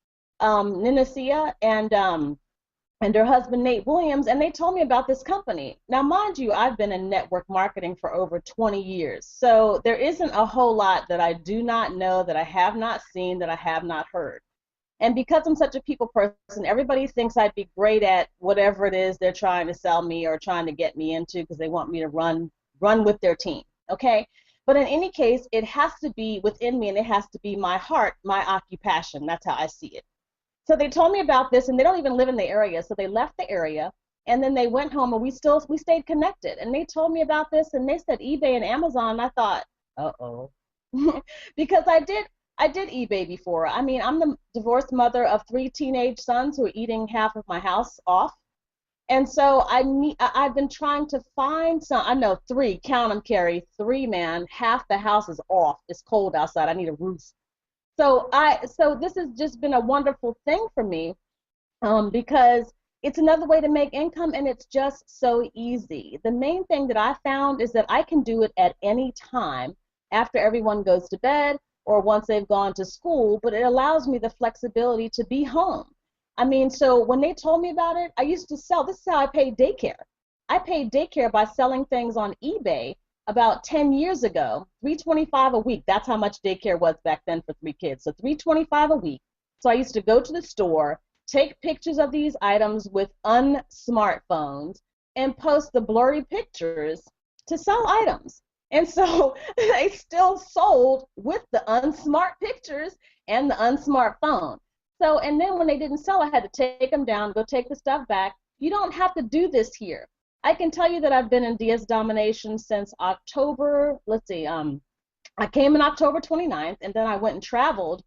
Ninacia and her husband, Nate Williams, and they told me about this company. Now, mind you, I've been in network marketing for over 20 years, so there isn't a whole lot that I do not know, that I have not seen, that I have not heard. And because I'm such a people person, everybody thinks I'd be great at whatever it is they're trying to sell me or trying to get me into because they want me to run with their team, okay? But in any case, it has to be within me, and it has to be my heart, my occupation. That's how I see it. So they told me about this, and they don't even live in the area. So they left the area, and then they went home, and we stayed connected. And they told me about this, and they said eBay and Amazon. And I thought, uh-oh, because I did eBay before. I mean, I'm the divorced mother of 3 teenage sons who are eating half of my house off. And so I've been trying to find some. I know 3, count them, Carrie, 3, man. Half the house is off. It's cold outside. I need a roof. So this has just been a wonderful thing for me because it's another way to make income, and it's just so easy. The main thing that I found is that I can do it at any time after everyone goes to bed or once they've gone to school, but it allows me the flexibility to be home. I mean, so when they told me about it, I used to sell. This is how I paid daycare. I paid daycare by selling things on eBay about 10 years ago, $3.25 a week. That's how much daycare was back then for 3 kids. So $3.25 a week. So I used to go to the store, take pictures of these items with unsmartphones, and post the blurry pictures to sell items. And so they still sold with the unsmart pictures and the unsmart phone. So, and then when they didn't sell, I had to take them down, go take the stuff back. You don't have to do this here. I can tell you that I've been in DS Domination since October, I came in October 29th, and then I went and traveled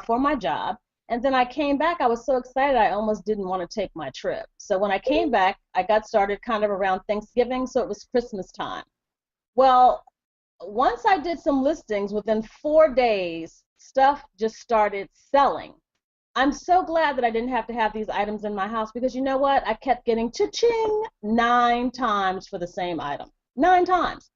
for my job. And then I came back. I was so excited I almost didn't want to take my trip. So when I came back, I got started kind of around Thanksgiving, so it was Christmas time. Well, once I did some listings, within 4 days, stuff just started selling. I'm so glad that I didn't have to have these items in my house because you know what? I kept getting cha-ching 9 times for the same item. 9 times.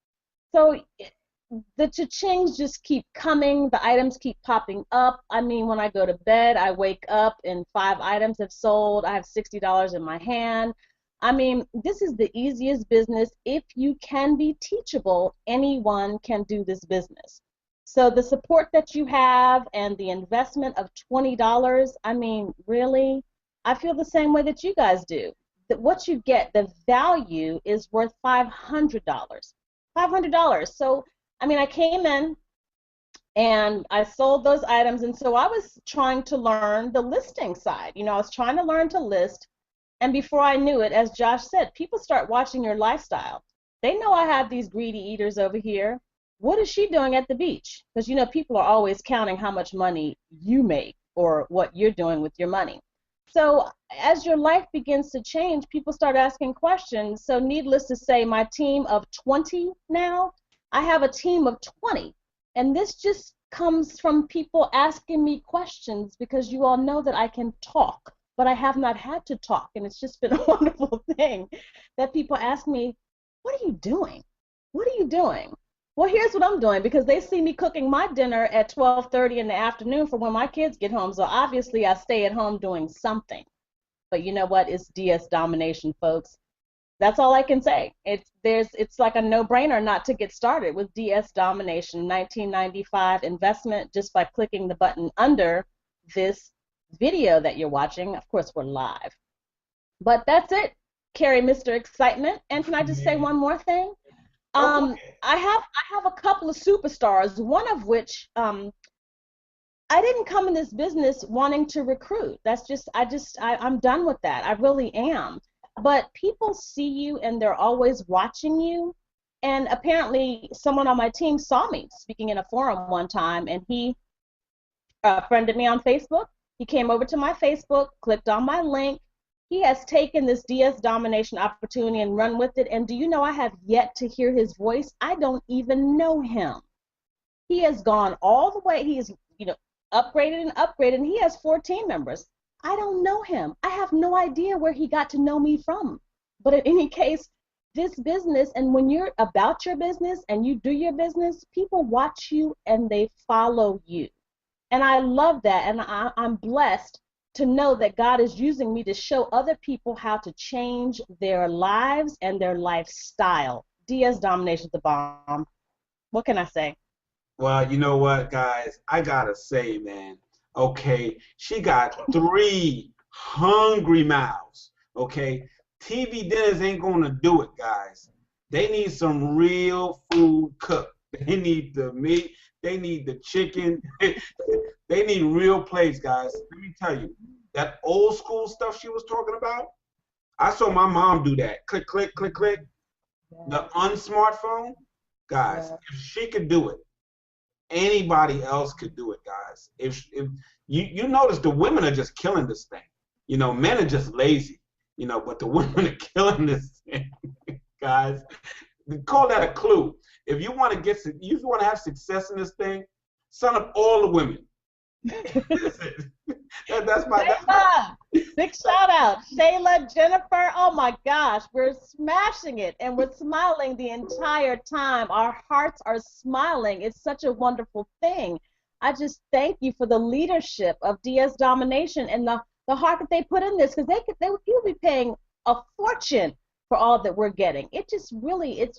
So the cha-chings just keep coming. The items keep popping up. I mean, when I go to bed, I wake up and 5 items have sold. I have $60 in my hand. I mean, this is the easiest business. If you can be teachable, anyone can do this business. So the support that you have and the investment of $20, I mean, really, I feel the same way that you guys do. That what you get, the value is worth $500. $500. So, I mean, I came in and I sold those items, and so I was trying to learn the listing side. You know, I was trying to learn to list, and before I knew it, as Josh said, people start watching your lifestyle. They know I have these greedy eaters over here. What is she doing at the beach? Because, you know, people are always counting how much money you make or what you're doing with your money. So as your life begins to change, people start asking questions. So needless to say, my team of 20 now, I have a team of 20. And this just comes from people asking me questions because you all know that I can talk, but I have not had to talk. And it's just been a wonderful thing that people ask me, what are you doing? What are you doing? Well, here's what I'm doing, because they see me cooking my dinner at 12:30 in the afternoon for when my kids get home. So obviously I stay at home doing something. But you know what? It's DS Domination, folks. That's all I can say. It's like a no-brainer not to get started with DS Domination, $19.95 investment just by clicking the button under this video that you're watching. Of course, we're live. But that's it, Carrie, Mr. Excitement. And can I just say one more thing? I have a couple of superstars, one of which I didn't come in this business wanting to recruit. That's just I'm done with that. I really am. But people see you and they're always watching you. And apparently someone on my team saw me speaking in a forum one time, and he friended me on Facebook. He came over to my Facebook, clicked on my link. He has taken this DS Domination opportunity and run with it. And do you know, I have yet to hear his voice. I don't even know him. He has gone all the way. He is, you know, upgraded and upgraded. And he has 4 team members. I don't know him. I have no idea where he got to know me from. But in any case, this business, and when you're about your business and you do your business, people watch you and they follow you. And I love that, and I'm blessed to know that God is using me to show other people how to change their lives and their lifestyle. DS Domination's the bomb. What can I say? Well, you know what, guys? I gotta say, man, okay, she got 3 hungry mouths, okay? TV dinners ain't gonna do it, guys. They need some real food cooked. They need the meat, they need the chicken, they need real plates, guys. Let me tell you, that old school stuff she was talking about, I saw my mom do that. Click, click, click, click. The unsmartphone, guys, if she could do it, anybody else could do it, guys. If you notice, the women are just killing this thing. You know, men are just lazy. You know, but the women are killing this thing, guys. Call that a clue. If you want to have success in this thing, sign up all the women. That's my. Big shout out, Shayla, Jennifer. Oh my gosh, we're smashing it, and we're smiling the entire time. Our hearts are smiling. It's such a wonderful thing. I just thank you for the leadership of DS Domination and the heart that they put in this, because you'll be paying a fortune for all that we're getting. It's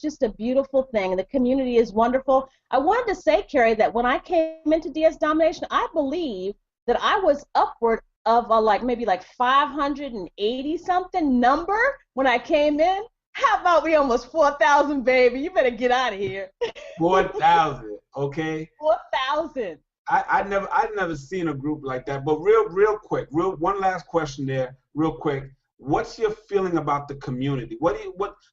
just a beautiful thing. The community is wonderful. I wanted to say, Carrie, that when I came into DS Domination, I believe that I was upward of maybe 580 something number when I came in. How about we almost 4,000, baby? You better get out of here. 4,000, okay? 4,000. I've never seen a group like that. But real quick, one last question there, real quick. What's your feeling about the community?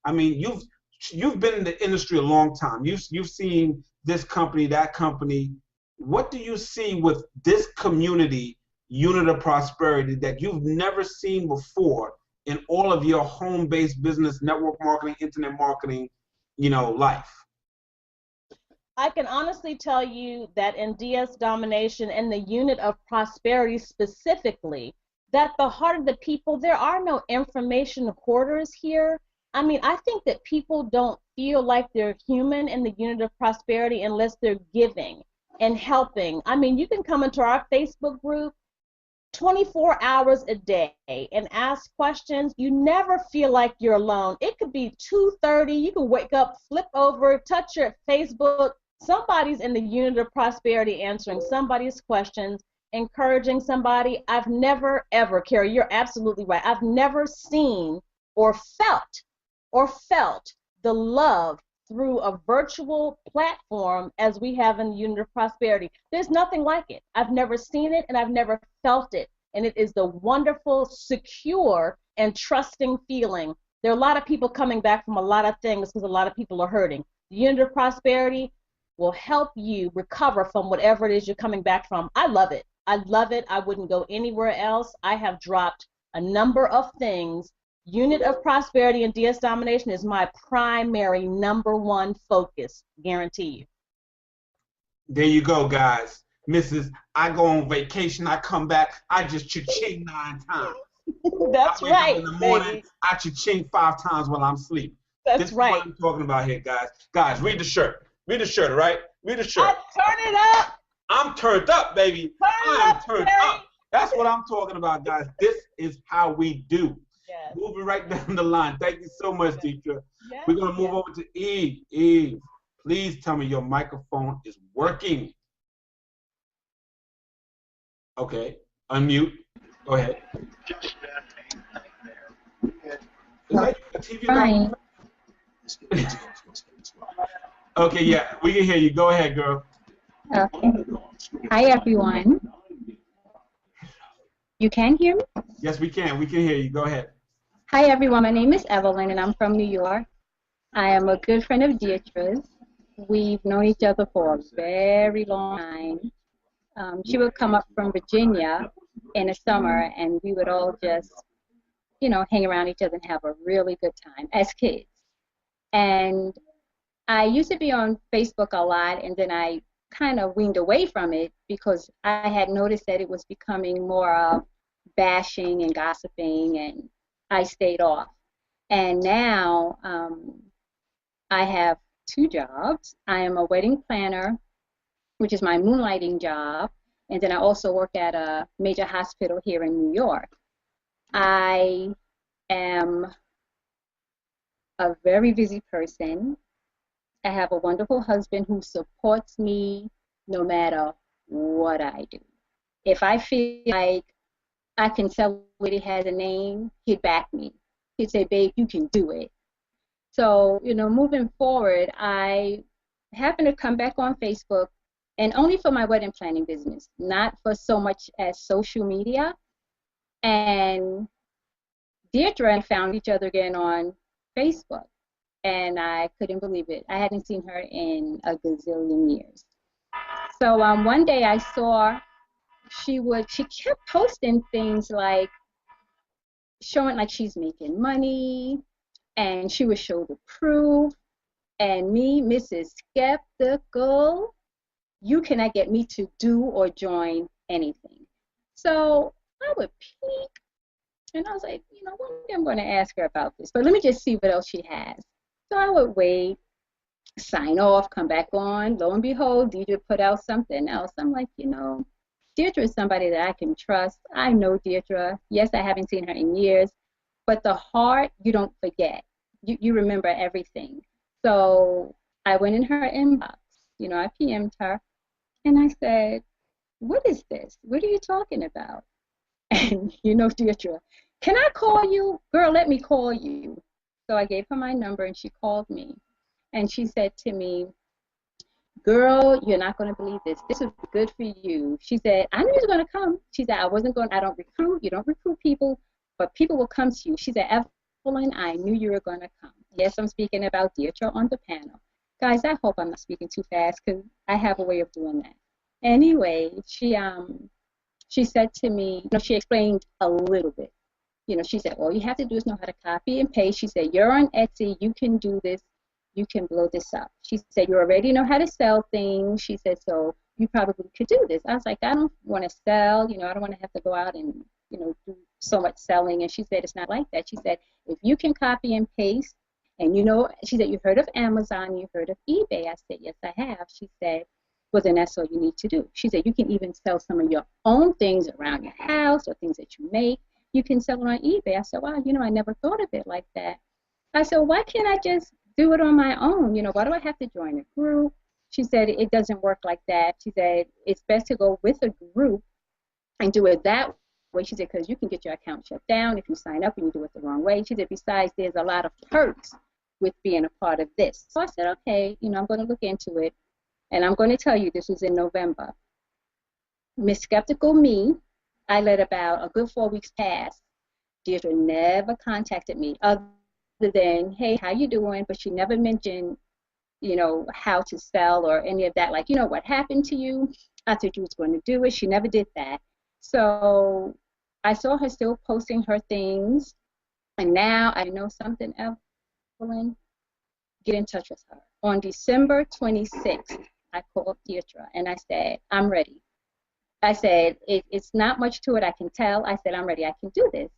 I mean, you've been in the industry a long time. You've seen this company, that company. What do you see with this community, Unit of Prosperity, that you've never seen before in all of your home-based business, network marketing, internet marketing, life? I can honestly tell you that in DS Domination and the Unit of Prosperity specifically, that the heart of the people, there are no information hoarders here. I mean, I think that people don't feel like they're human in the Unit of Prosperity unless they're giving and helping. I mean, you can come into our Facebook group 24 hours a day and ask questions. You never feel like you're alone. It could be 2:30. You can wake up, flip over, touch your Facebook. Somebody's in the Unit of Prosperity answering somebody's questions, encouraging somebody. I've never, ever, Carrie, you're absolutely right. I've never seen or felt the love through a virtual platform as we have in the Unit of Prosperity. There's nothing like it. I've never seen it and I've never felt it. And it is the wonderful, secure, and trusting feeling. There are a lot of people coming back from a lot of things because a lot of people are hurting. The Unit of Prosperity will help you recover from whatever it is you're coming back from. I love it. I love it. I wouldn't go anywhere else. I have dropped a number of things. Unit of Prosperity and DS Domination is my primary #1 focus, guarantee you. There you go, guys. Mrs. I go on vacation, I come back, I just cha-ching 9 times. That's I wake right, up in the morning, baby. I cha-ching 5 times while I'm asleep. That's this right. Is what I'm talking about here, guys. Guys, read the shirt. Read the shirt, all right? Read the shirt. Turn it up. I'm turned up, baby. I'm turned up. That's what I'm talking about, guys. This is how we do. Yes. Moving right down the line. Thank you so much, teacher. Yes. We're going to move over to Eve. Eve, please tell me your microphone is working. Okay. Unmute. Go ahead. Is that a TV? Fine. Okay, yeah, we can hear you. Go ahead, girl. Okay. Hi, everyone. You can hear me? Yes, we can. We can hear you. Go ahead. Hi, everyone. My name is Evelyn, and I'm from New York. I am a good friend of Deirdre's. We've known each other for a very long time. She would come up from Virginia in the summer, and we would all just, hang around each other and have a really good time as kids. And I used to be on Facebook a lot, and then I kind of weaned away from it because I had noticed that it was becoming more of bashing and gossiping, and I stayed off. And now I have 2 jobs. I am a wedding planner, which is my moonlighting job, and then I also work at a major hospital here in New York. I am a very busy person. I have a wonderful husband who supports me no matter what I do. If I feel like I can tell somebody has a name, he'd back me. He'd say, babe, you can do it. So, you know, moving forward, I happen to come back on Facebook, and only for my wedding planning business, not for so much as social media. And Deirdre and I found each other again on Facebook, and I couldn't believe it. I hadn't seen her in a gazillion years. So one day I saw she kept posting things like showing like she's making money, and she would show the proof. And me, Mrs. Skeptical, you cannot get me to do or join anything. So I would peek, and I was like, you know, one day I'm going to ask her about this, but let me just see what else she has. So I would wait, sign off, come back on. Lo and behold, Deirdre put out something else. I'm like, you know, Deirdre is somebody that I can trust. I know Deirdre. Yes, I haven't seen her in years, but the heart, you don't forget. You remember everything. So I went in her inbox. You know, I PM'd her, and I said, what is this? What are you talking about? And you know, Deirdre, can I call you? Girl, let me call you. So I gave her my number, and she called me. And she said to me, girl, you're not going to believe this. This would be good for you. She said, I knew you were going to come. She said, I don't recruit. You don't recruit people, but people will come to you. She said, Evelyn, I knew you were going to come. Yes, I'm speaking about Deirdre on the panel. Guys, I hope I'm not speaking too fast because I have a way of doing that. Anyway, she said to me, you know, she explained a little bit. You know, she said, all you have to do is know how to copy and paste. She said, you're on Etsy. You can do this. You can blow this up. She said, you already know how to sell things. She said, so you probably could do this. I was like, I don't want to sell. You know, I don't want to have to go out and, you know, do so much selling. And she said, it's not like that. She said, if you can copy and paste, and you know, she said, you've heard of Amazon, you've heard of eBay. I said, yes, I have. She said, well, then that's all you need to do. She said, you can even sell some of your own things around your house or things that you make. You can sell it on eBay. I said, wow, you know, I never thought of it like that. I said, why can't I just do it on my own? You know, why do I have to join a group? She said, it doesn't work like that. She said, it's best to go with a group and do it that way. She said, because you can get your account shut down if you sign up and you do it the wrong way. She said, besides, there's a lot of perks with being a part of this. So I said, okay, you know, I'm going to look into it. And I'm going to tell you, this was in November. Miss Skeptical me, I let about a good 4 weeks pass. Deirdre never contacted me other than, hey, how you doing? But she never mentioned, you know, how to sell or any of that. Like, you know, what happened to you? I thought you was going to do it. She never did that. So I saw her still posting her things. And now I know something, Evelyn, get in touch with her. On December 26th, I called Deirdre and I said, I'm ready. I said, it's not much to it, I can tell. I said, I'm ready, I can do this.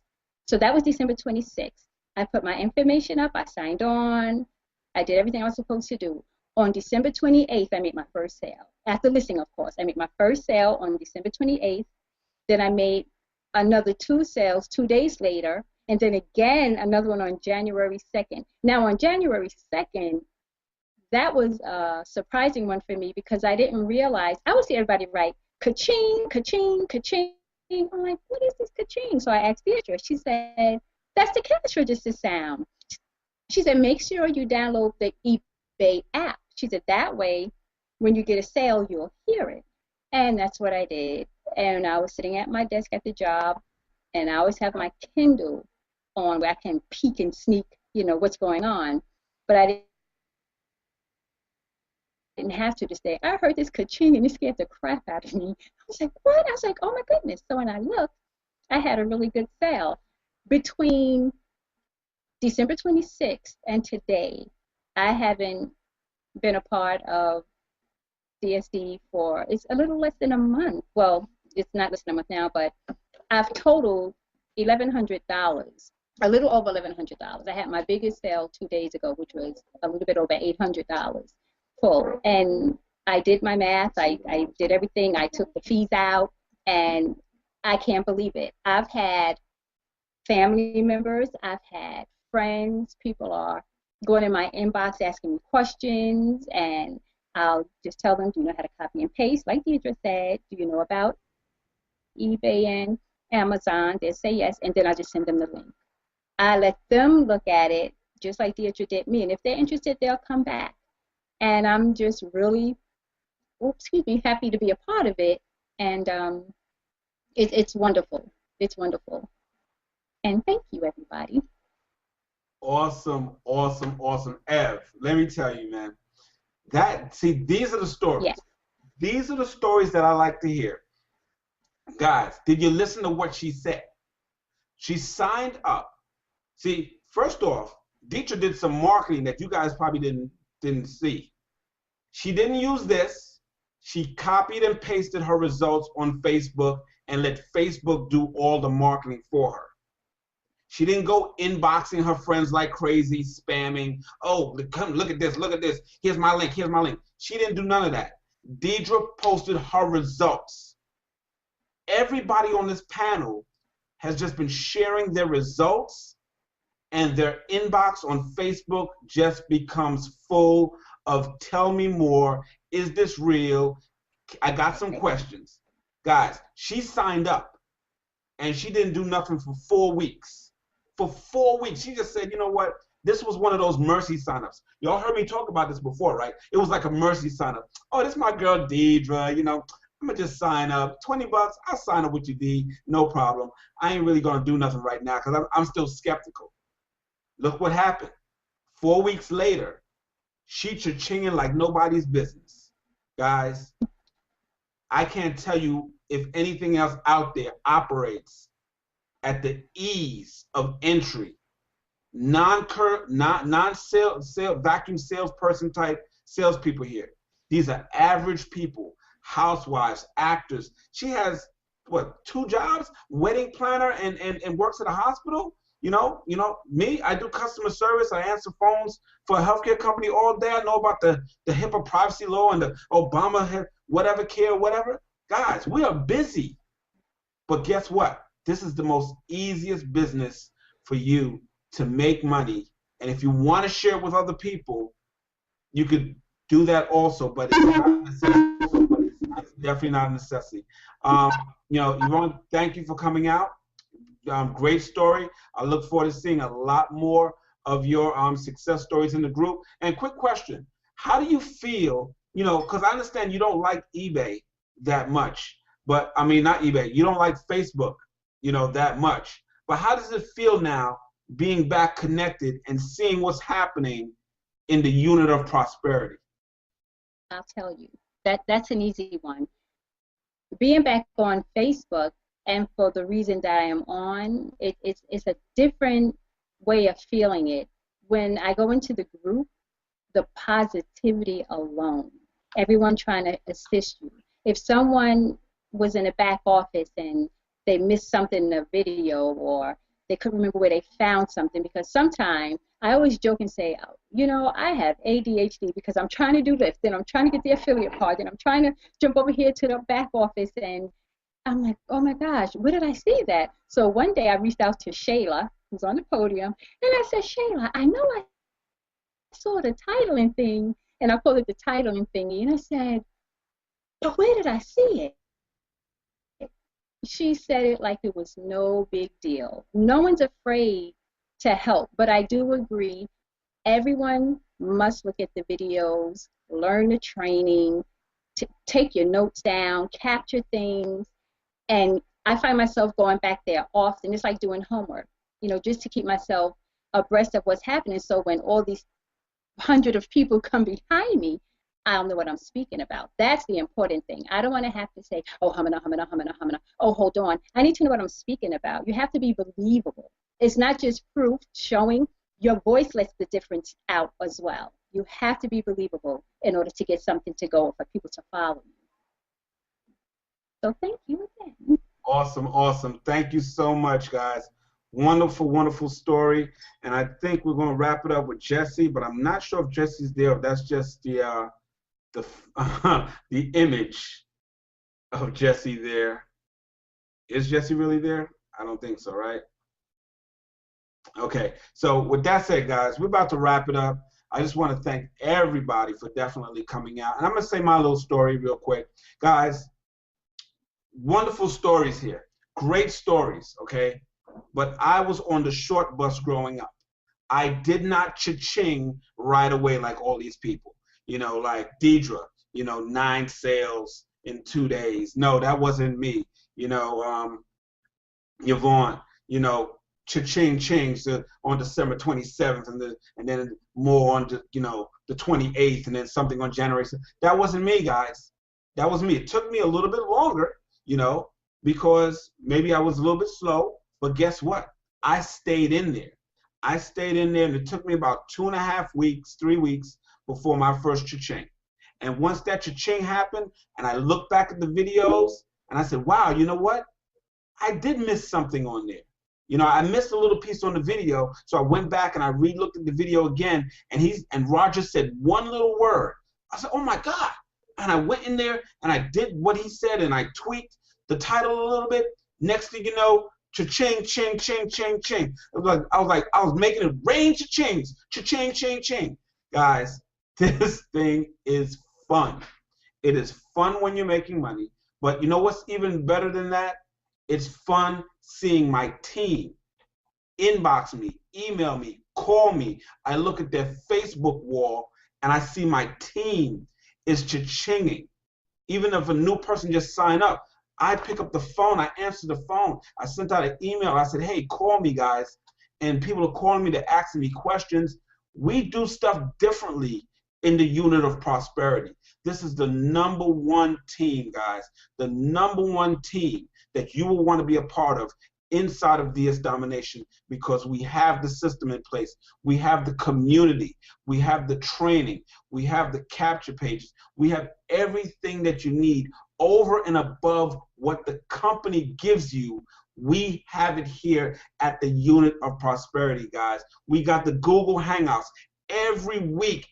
So that was December 26th. I put my information up, I signed on, I did everything I was supposed to do. On December 28th, I made my first sale. After listing, of course, I made my first sale on December 28th. Then I made another 2 sales 2 days later, and then again another one on January 2nd. Now on January 2nd, that was a surprising one for me because I didn't realize, I would see everybody write, ka-ching, ka-ching, ka-ching. I'm like, what is this ka-ching? So I asked Deirdre. She said, that's the cash register sound. She said, make sure you download the eBay app. She said, that way, when you get a sale, you'll hear it. And that's what I did. And I was sitting at my desk at the job, and I always have my Kindle on where I can peek and sneak, you know, what's going on. But I didn't have to this day. I heard this ka-ching and it scared the crap out of me. I was like, what? I was like, oh my goodness. So when I looked, I had a really good sale. Between December 26th and today, I haven't been a part of DSD for, it's a little less than a month. Well, it's not less than a month now, but I've totaled $1,100, a little over $1,100. I had my biggest sale 2 days ago, which was a little bit over $800 full. And I did my math. I did everything. I took the fees out, and I can't believe it. I've had family members, I've had friends, people are going in my inbox asking me questions, and I'll just tell them, do you know how to copy and paste? Like Deidre said, do you know about eBay and Amazon? They say yes, and then I just send them the link. I let them look at it just like Deidre did me, and if they're interested, they'll come back. And I'm just really, happy to be a part of it, and it's wonderful. It's wonderful. And thank you, everybody. Awesome, awesome, awesome. Ev, let me tell you, man. These are the stories. Yes. These are the stories that I like to hear. Guys, did you listen to what she said? She signed up. See, first off, Deidre did some marketing that you guys probably didn't see. She didn't use this. She copied and pasted her results on Facebook and let Facebook do all the marketing for her. She didn't go inboxing her friends like crazy, spamming. Oh, come look at this, look at this. Here's my link, here's my link. She didn't do none of that. Deidre posted her results. Everybody on this panel has just been sharing their results, and their inbox on Facebook just becomes full of tell me more, is this real? I got some questions. Guys, she signed up, and she didn't do nothing for 4 weeks. For 4 weeks, she just said, you know what? This was one of those mercy signups. Y'all heard me talk about this before, right? It was like a mercy signup. Oh, this is my girl Deidre, you know, I'm gonna just sign up. $20, I'll sign up with you, D, no problem. I ain't really gonna do nothing right now because I'm still skeptical. Look what happened. 4 weeks later, she cha-chinging like nobody's business. Guys, I can't tell you if anything else out there operates at the ease of entry, non-sales, vacuum salesperson type salespeople here. These are average people, housewives, actors. She has, what, 2 jobs? Wedding planner and works at a hospital? You know, me, I do customer service. I answer phones for a healthcare company all day. I know about the HIPAA privacy law and the Obama whatever care, whatever. Guys, we are busy. But guess what? This is the most easiest business for you to make money. And if you want to share it with other people, you could do that also, but it's not a necessity. It's definitely not a necessity. You know, Yvonne, thank you for coming out. Great story. I look forward to seeing a lot more of your success stories in the group. And quick question, how do you feel, you know, because I understand you don't like eBay that much, but I mean, not eBay, you don't like Facebook, you know, that much. But how does it feel now being back connected and seeing what's happening in the unit of prosperity? I'll tell you, that's an easy one. Being back on Facebook, and for the reason that I am on, it's a different way of feeling it. When I go into the group, the positivity alone, everyone trying to assist you. If someone was in a back office and they missed something in a video, or they couldn't remember where they found something, because sometimes I always joke and say, you know, I have ADHD because I'm trying to do this, then I'm trying to get the affiliate card, and I'm trying to jump over here to the back office, and I'm like, oh my gosh, where did I see that? So one day I reached out to Shayla, who's on the podium, and I said, Shayla, I know I saw the titling thing, and I called it the titling thingy, and I said, but where did I see it? She said it like it was no big deal. No one's afraid to help, but I do agree, everyone must look at the videos, learn the training, take your notes down, capture things, and I find myself going back there often. It's like doing homework, you know, just to keep myself abreast of what's happening, so when all these hundred of people come behind me, I don't know what I'm speaking about. That's the important thing. I don't want to have to say, oh, hamana. Oh, hold on. I need to know what I'm speaking about. You have to be believable. It's not just proof showing. Your voice lets the difference out as well. You have to be believable in order to get something to go for people to follow you. So thank you again. Awesome, awesome. Thank you so much, guys. Wonderful, wonderful story. And I think we're going to wrap it up with Jesse, but I'm not sure if Jesse's there. If that's just the the image of Jesse there. Is Jesse really there? I don't think so, right? Okay. So with that said, guys, we're about to wrap it up. I just want to thank everybody for definitely coming out. And I'm going to say my little story real quick. Guys, wonderful stories here. Great stories, okay? But I was on the short bus growing up. I did not cha-ching right away like all these people. You know, like Deidre, you know, 9 sales in 2 days. No, that wasn't me. You know, Yvonne, you know, cha-ching changed on December 27th and then more on, you know, the 28th and then something on January 6th. That wasn't me, guys. That was me. It took me a little bit longer, you know, because maybe I was a little bit slow, but guess what? I stayed in there. I stayed in there, and it took me about 2.5 weeks, 3 weeks before my first cha-ching. And once that cha-ching happened, and I looked back at the videos, and I said, wow, you know what? I did miss something on there. You know, I missed a little piece on the video, so I went back and I re-looked at the video again, and Roger said one little word. I said, oh my God. And I went in there and I did what he said and I tweaked the title a little bit. Next thing you know, cha-ching, ching, ching, ching, ching. I was making it rain cha-chings, cha-ching, ching, ching. Guys, this thing is fun. It is fun when you're making money, but you know what's even better than that? It's fun seeing my team inbox me, email me, call me. I look at their Facebook wall and I see my team is cha-chinging. Even if a new person just signed up, I pick up the phone, I answer the phone. I sent out an email, I said, hey, call me, guys. And people are calling me, they're asking me questions. We do stuff differently in the unit of prosperity. This is the #1 team, guys. The #1 team that you will want to be a part of inside of DS Domination, because we have the system in place. We have the community. We have the training. We have the capture pages. We have everything that you need over and above what the company gives you. We have it here at the Unit of Prosperity, guys. We got the Google Hangouts. Every week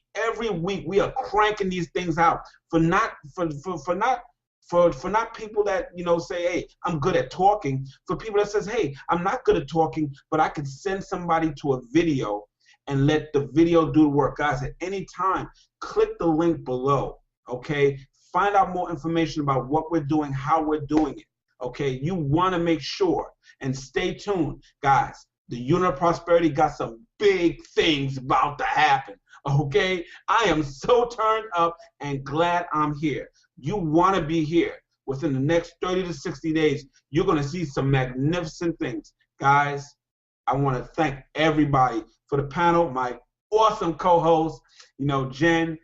we are cranking these things out for not people that, you know, say, hey, I'm good at talking. For people that says, hey, I'm not good at talking, but I can send somebody to a video and let the video do the work. Guys, at any time, click the link below, okay? Find out more information about what we're doing, how we're doing it, okay? You want to make sure, and stay tuned. Guys, the Unit of Prosperity got some big things about to happen, okay? I am so turned up and glad I'm here. You want to be here. Within the next 30 to 60 days, you're going to see some magnificent things. Guys, I want to thank everybody for the panel, my awesome co-hosts, you know, Jen,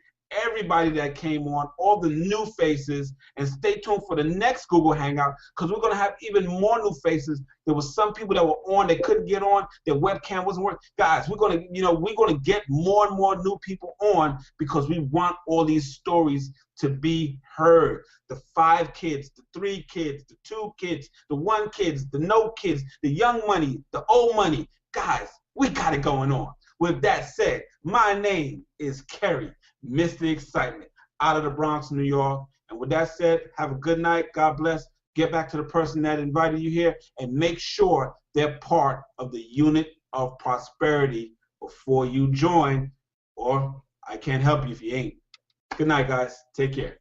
everybody that came on, all the new faces, and stay tuned for the next Google Hangout, because we're going to have even more new faces. There was some people that were on, they couldn't get on, their webcam wasn't working. Guys, we're going to get more and more new people on, because we want all these stories to be heard. The 5 kids, the 3 kids, the 2 kids, the 1 kids, the no kids, the young money, the old money. Guys, we got it going on. With that said, my name is Kerry, Mr. Excitement, out of the Bronx, New York. And with that said, have a good night. God bless. Get back to the person that invited you here and make sure they're part of the Unit of Prosperity before you join, or I can't help you if you ain't. Good night, guys. Take care.